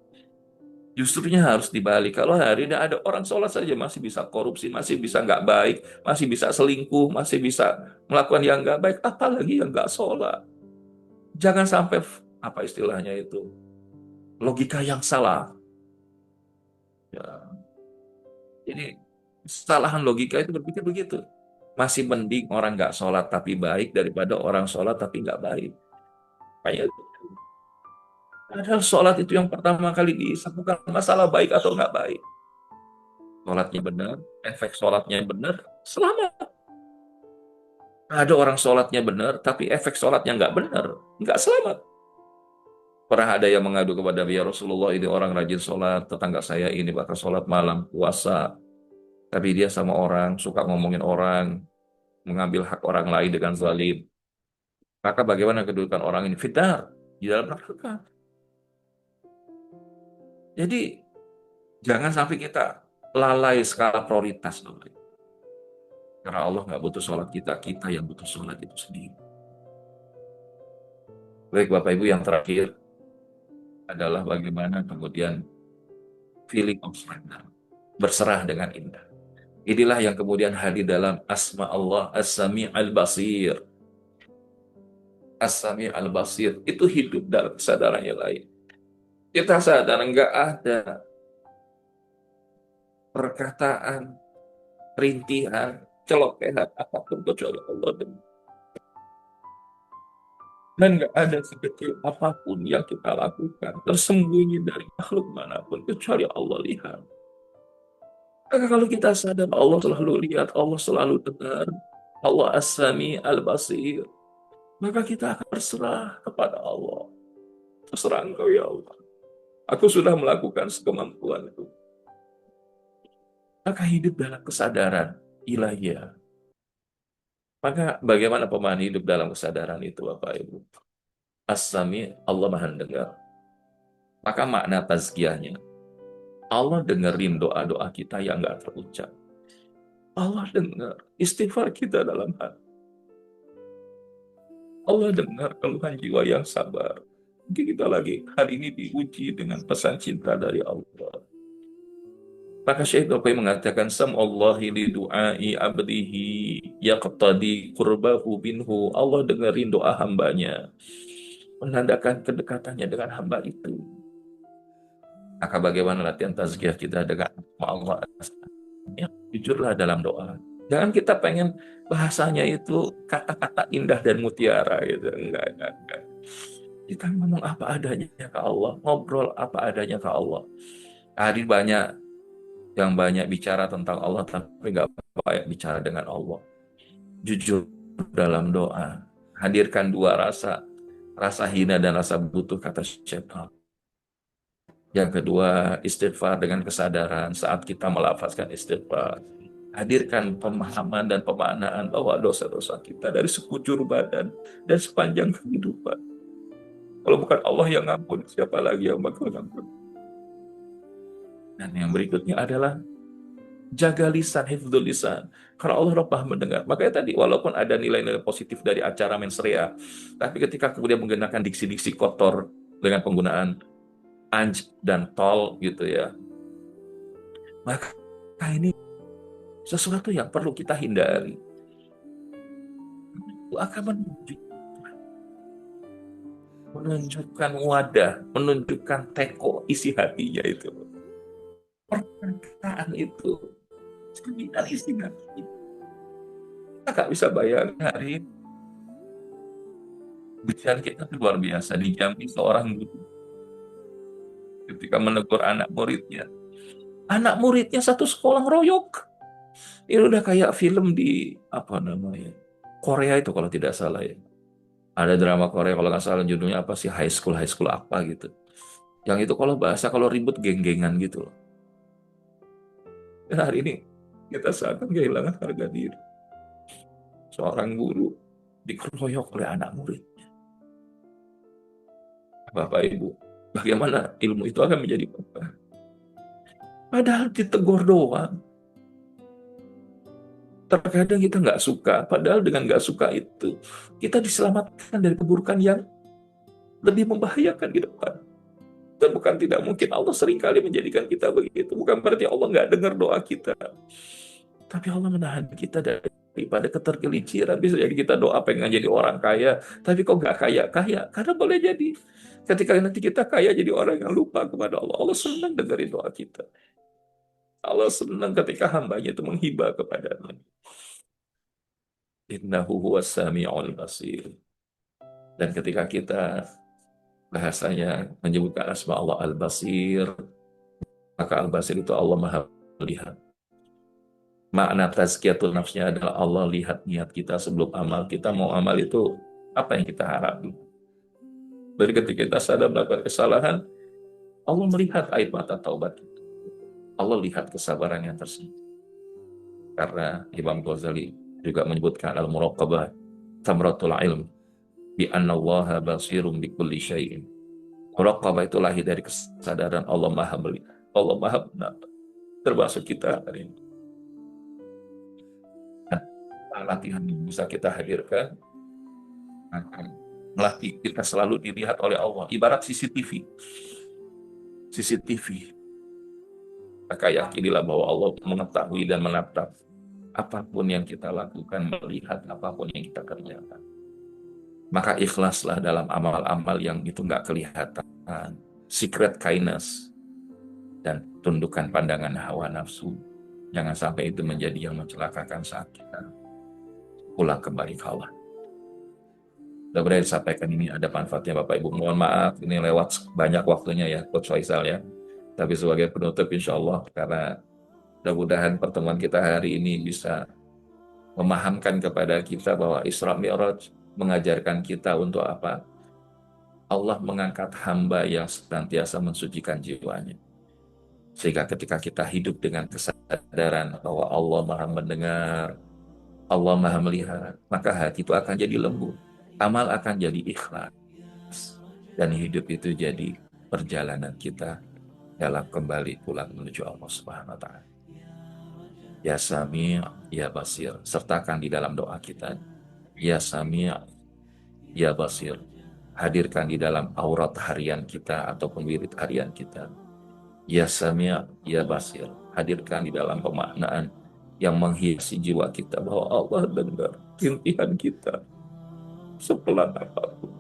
Justrunya harus dibalik. Kalau hari ini ada orang sholat saja masih bisa korupsi, masih bisa nggak baik, masih bisa selingkuh, masih bisa melakukan yang nggak baik, apalagi yang nggak sholat. Jangan sampai apa istilahnya itu logika yang salah. Ya. Jadi kesalahan logika itu berpikir begitu. Masih mending orang nggak sholat tapi baik daripada orang sholat tapi nggak baik. Kayak padahal sholat itu yang pertama kali dihisab bukan masalah baik atau nggak baik. Sholatnya benar, efek sholatnya benar, selamat. Ada orang sholatnya benar, tapi efek sholatnya nggak benar, nggak selamat. Pernah ada yang mengadu kepada Nabi, ya Rasulullah, ini orang rajin sholat, tetangga saya ini bahkan sholat malam, puasa. Tapi dia sama orang, suka ngomongin orang, mengambil hak orang lain dengan zalim. Maka bagaimana kedudukan orang ini? Fitnar, di dalam neraka. Jadi, jangan sampai kita lalai skala prioritas. Karena Allah nggak butuh sholat kita, kita yang butuh sholat itu sendiri. Baik Bapak Ibu, yang terakhir adalah bagaimana kemudian feeling of surrender, berserah dengan indah. Inilah yang kemudian hadir dalam asma Allah As-Sami' Al-Basir. As-Sami' Al-Basir itu hidup dalam kesadaran yang lain. Kita sadar nggak ada perkataan, rintihan, celotehan apapun kecuali Allah. Dan nggak ada sekecil apapun yang kita lakukan tersembunyi dari makhluk manapun kecuali Allah lihat. Maka kalau kita sadar Allah selalu lihat, Allah selalu dengar, Allah As-Sami Al-Basir, maka kita akan berserah kepada Allah. Terserah Engkau ya Allah. Aku sudah melakukan sekemampuan itu. Maka hidup dalam kesadaran ilahiyah. Maka bagaimana pemahaman hidup dalam kesadaran itu Bapak Ibu? As-Sami, Allah Maha dengar. Maka makna tazkiyahnya, Allah dengerin doa-doa kita yang nggak terucap. Allah dengar istighfar kita dalam hati. Allah dengar keluhan jiwa yang sabar. Mungkin kita lagi hari ini diuji dengan pesan cinta dari Allah. Maka Syekh Dopai mengatakan sam'allahi li du'ai abdihi yaqtadi qurbahu binhu. Allah dengerin doa hambanya, menandakan kedekatannya dengan hamba itu. Maka bagaimana latihan tazkiyah kita dengan Allah? Ya, jujurlah dalam doa. Jangan kita pengen bahasanya itu kata-kata indah dan mutiara gitu. Enggak. Kita ngomong apa adanya ke Allah, ngobrol apa adanya ke Allah. Hari banyak yang banyak bicara tentang Allah tapi nggak banyak bicara dengan Allah. Jujur dalam doa. Hadirkan dua rasa, rasa hina dan rasa butuh kata syaitan. Yang kedua, istighfar dengan kesadaran saat kita melafazkan istighfar. Hadirkan pemahaman dan pemaknaan bahwa dosa-dosa kita dari sekujur badan dan sepanjang kehidupan. Kalau bukan Allah yang ngampun, siapa lagi yang bakal ngampun? Dan yang berikutnya adalah jaga lisan, hifdzul lisan. Karena Allah Rabbah mendengar. Makanya tadi, walaupun ada nilai-nilai positif dari acara mensrea, tapi ketika kemudian menggunakan diksi-diksi kotor dengan penggunaan anj dan tol gitu ya, maka ini sesuatu yang perlu kita hindari. Itu akan menunjukkan wadah, menunjukkan teko isi hatinya itu. Perkataan itu cerminan isi hati. Kita nggak bisa bayangin hari ini. Bicara kita itu luar biasa. Di Jambi seorang guru ketika menegur anak muridnya. Anak muridnya satu sekolah ngeroyok. Ini udah kayak film di apa namanya Korea itu kalau tidak salah ya. Ada drama Korea kalau nggak salah judulnya apa sih high school apa gitu. Yang itu kalau bahasa kalau ribut geng-gengan gitu loh. Dan hari ini kita seakan kehilangan harga diri. Seorang guru dikeroyok oleh anak murid. Bapak Ibu, bagaimana ilmu itu akan menjadi berkah? Padahal ditegur doang. Terkadang kita nggak suka, padahal dengan nggak suka itu kita diselamatkan dari keburukan yang lebih membahayakan di depan. Dan bukan tidak mungkin Allah seringkali menjadikan kita begitu. Bukan berarti Allah nggak dengar doa kita. Tapi Allah menahan kita daripada ketergelinciran. Bisa jadi kita doa pengen jadi orang kaya, tapi kok nggak kaya-kaya. Karena boleh jadi ketika nanti kita kaya jadi orang yang lupa kepada Allah. Allah senang dengerin doa kita. Allah senang ketika hambanya itu menghibah kepadanya. Innahu huwas sami'ul basir. Dan ketika kita bahasanya menyebutkan asma Allah Al-Basir, maka Al-Basir itu Allah Maha melihat. Makna tazkiyatun nafsnya adalah Allah lihat niat kita sebelum amal. Kita mau amal itu apa yang kita harapkan. Dari ketika kita sadar melakukan kesalahan, Allah melihat air mata taubat kita. Allah lihat kesabaran yang tersebut. Karena Imam Ghazali juga menyebutkan al-muraqabah tamratul ilm bi anna Allah basirun bi kulli syai'in. Muraqabah itu lahir dari kesadaran Allah Maha melihat. Allah Maha menatap. Termasuk kita hari ini. Latihan yang bisa kita hadirkan akan melatih kita selalu dilihat oleh Allah ibarat CCTV. Maka yakinilah bahwa Allah mengetahui dan menatap apapun yang kita lakukan, melihat apapun yang kita kerjakan. Maka ikhlaslah dalam amal-amal yang itu nggak kelihatan, secret kindness, dan tundukkan pandangan hawa nafsu. Jangan sampai itu menjadi yang mencelakakan saat kita pulang kembali ke Allah. Mudah-mudahan disampaikan ini ada manfaatnya Bapak Ibu. Mohon maaf ini lewat banyak waktunya ya Coach Faisal ya. Tapi sebagai penutup insya Allah, karena mudah-mudahan pertemuan kita hari ini bisa memahamkan kepada kita bahwa Isra Mi'raj mengajarkan kita untuk apa? Allah mengangkat hamba yang senantiasa mensucikan jiwanya. Sehingga ketika kita hidup dengan kesadaran bahwa Allah Maha mendengar, Allah Maha melihat, maka hati itu akan jadi lembut. Amal akan jadi ikhlas. Dan hidup itu jadi perjalanan kita dalam kembali pulang menuju Allah Subhanahu wa Ta'ala. Ya Sami' ya Basir, sertakan di dalam doa kita. Ya Sami' ya Basir. Hadirkan di dalam aurat harian kita ataupun wirid harian kita. Ya Sami', ya Basir. Hadirkan di dalam pemaknaan yang menghiasi jiwa kita bahwa Allah dengar rintihan kita sepelan apapun.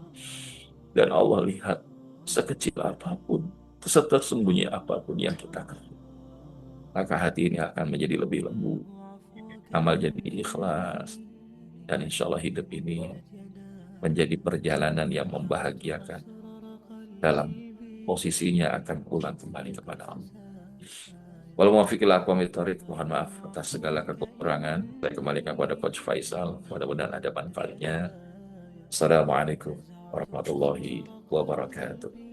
Dan Allah lihat sekecil apapun, setersembunyi apapun yang kita kerjakan. Maka hati ini akan menjadi lebih lembut, amal jadi ikhlas, dan insya Allah hidup ini menjadi perjalanan yang membahagiakan dalam posisinya akan pulang kembali kepada Allah. Walau muwaffiq ila aqwamit thoriq, mohon maaf atas segala kekurangan. Saya kembalikan kepada Coach Faisal. Mudah-mudahan ada manfaatnya. Assalamualaikum warahmatullahi wabarakatuh.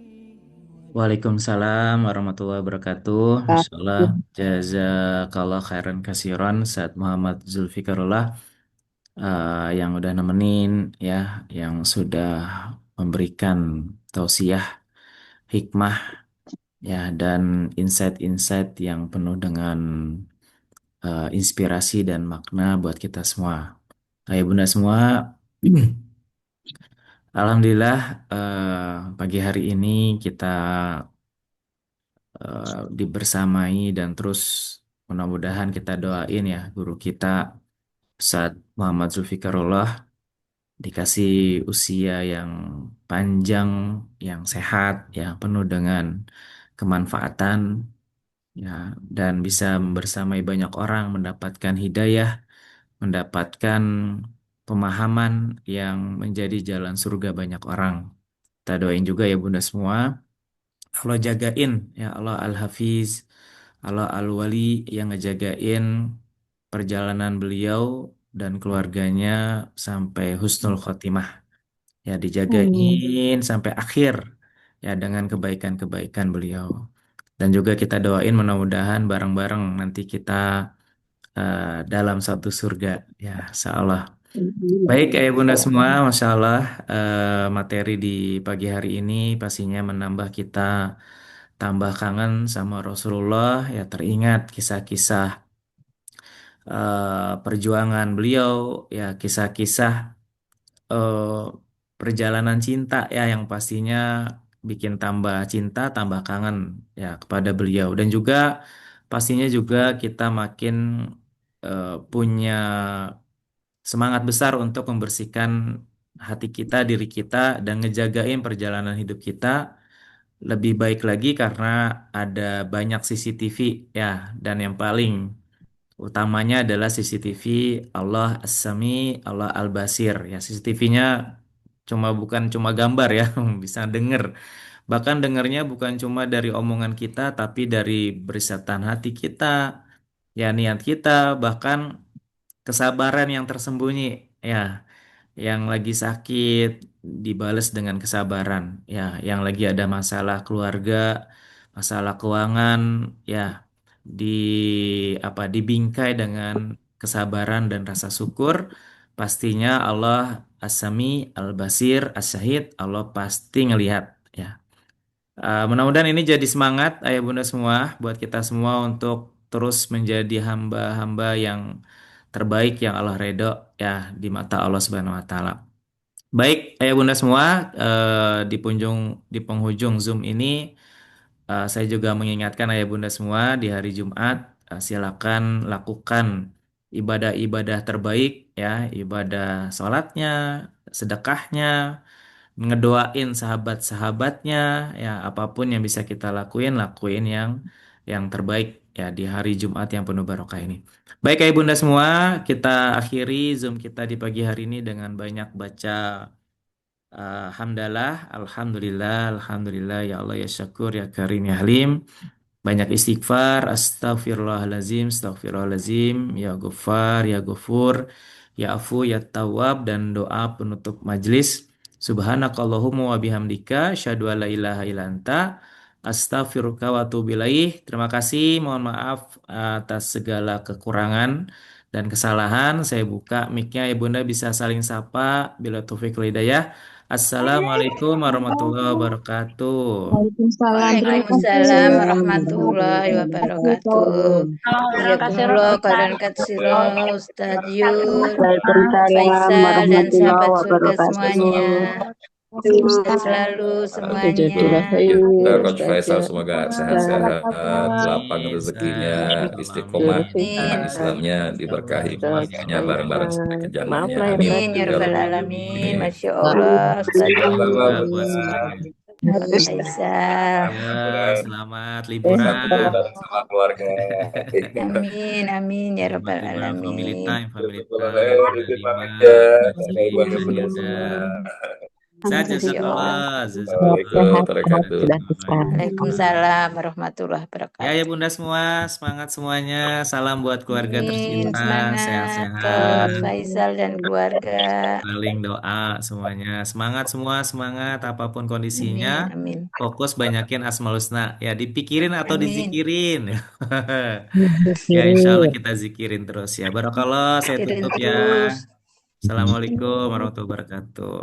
Waalaikumsalam warahmatullahi wabarakatuh. Masya Allah, jazakallah khairan kasiron saat Muhammad Zulfikarullah yang udah nemenin ya, yang sudah memberikan tausiah, hikmah ya, dan insight-insight yang penuh dengan inspirasi dan makna buat kita semua. Ayah bunda semua, Alhamdulillah pagi hari ini kita dibersamai dan terus mudah-mudahan kita doain ya guru kita Ustadz Muhammad Zulfikarullah dikasih usia yang panjang, yang sehat, yang penuh dengan kemanfaatan ya, dan bisa membersamai banyak orang mendapatkan hidayah, mendapatkan pemahaman yang menjadi jalan surga banyak orang. Kita doain juga ya bunda semua. Allah jagain ya Allah Al-Hafiz, Allah Al-Wali yang ngejagain perjalanan beliau dan keluarganya sampai husnul khotimah. Ya Amin. dijagain sampai akhir ya dengan kebaikan-kebaikan beliau. Dan juga kita doain mudah-mudahan bareng-bareng nanti kita dalam satu surga ya insya Allah. Baik, ayah bunda semua, Masya Allah, materi di pagi hari ini pastinya menambah kita tambah kangen sama Rasulullah, ya teringat kisah-kisah perjuangan beliau, ya kisah-kisah eh, perjalanan cinta ya yang pastinya bikin tambah cinta, tambah kangen ya kepada beliau dan juga pastinya juga kita makin punya semangat besar untuk membersihkan hati kita, diri kita, dan ngejagain perjalanan hidup kita lebih baik lagi karena ada banyak CCTV ya, dan yang paling utamanya adalah CCTV Allah As-Sami, Allah Al-Basir ya. CCTV-nya bukan cuma gambar ya, bisa denger. Bahkan dengernya bukan cuma dari omongan kita, tapi dari berisatan hati kita, ya niat kita, bahkan kesabaran yang tersembunyi ya, yang lagi sakit dibales dengan kesabaran ya, yang lagi ada masalah keluarga, masalah keuangan ya, di dibingkai dengan kesabaran dan rasa syukur. Pastinya Allah As-Sami, Al-Basir, As-Syahid, Allah pasti ngelihat ya. Mudah-mudahan ini jadi semangat ayah bunda semua buat kita semua untuk terus menjadi hamba-hamba yang terbaik yang Allah redho ya di mata Allah Subhanahu wa taala. Baik, ayah bunda semua, di penghujung Zoom ini saya juga mengingatkan ayah bunda semua di hari Jumat silakan lakukan ibadah-ibadah terbaik ya, ibadah sholatnya, sedekahnya, ngedoain sahabat-sahabatnya ya, apapun yang bisa kita lakuin lakuin yang terbaik ya di hari Jumat yang penuh barokah ini. Baik ayah bunda semua, kita akhiri Zoom kita di pagi hari ini dengan banyak baca hamdalah, alhamdulillah, alhamdulillah, ya Allah, ya syakur, ya karim, ya halim. Banyak istighfar, astagfirullahalazim, astagfirullahalazim, ya Ghaffar, ya Ghafur, ya Afu, ya Tawwab, dan doa penutup majlis. Subhanakallahumma wa bihamdika, syadu ala ilaha illa anta, astaghfiruka wa atubu ilaih. Terima kasih, mohon maaf atas segala kekurangan dan kesalahan. Saya buka mic-nya, Ibunda bisa saling sapa, bila taufik wal hidayah. Assalamualaikum warahmatullahi wabarakatuh. Waalaikumsalam. Terima kasih. Waalaikumsalam warahmatullahi Waalaikumsalam. wabarakatuh. Jazakumullah khairan katsira Ustaz Yul, Waalaikumsalam Faisal dan warahmatullahi sahabat surga wabarakatuh. semuanya. Sukses selalu semuanya. Jazakallah Ya, khair, Coach Faisal Ustazah. semoga Ustaz. sehat-sehat, lapang Amin, rezekinya, Ustaz. istiqomah Amin. iman Islamnya, diberkahi Ustaz keluarganya bareng-bareng sampai ke Maaf jannahnya. lahir Amin. Amin ya Ya batin. rabbal Rabbal alamin. Alamin. Masya Allah Ustaz Semoga Yul, buat semuanya. Faisal. Ya, selamat Selamat liburan. liburan sama keluarga. Amin amin ya rabbal Nikmati bareng alamin. family Jazakallah time, khair, Bunda titip Lima, pamit ya. Rizky, Saya bangga dan punya Yuda. semua. Saya Masya Allah. jazakallah, Waalaikumsalam jazakallah. warahmatullahi Sudah Waalaikumsalam warahmatullahi Ya, ya wabarakatuh. Bunda semua, semangat semuanya. Salam buat keluarga Amin. tercinta, Semangat sehat-sehat. Coach Faisal dan keluarga. Saling doa semuanya. Semangat semua, semangat apapun kondisinya. Amin amin. Fokus banyakin Asmaul Husna. Ya, dipikirin atau Amin. dizikirin. Ya, insya Allah dipikirin. kita zikirin terus ya. Barakallah, saya Pikirin tutup ya. terus. Assalamualaikum warahmatullahi wabarakatuh.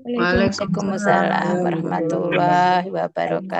Waalaikumsalam warahmatullahi wabarakatuh.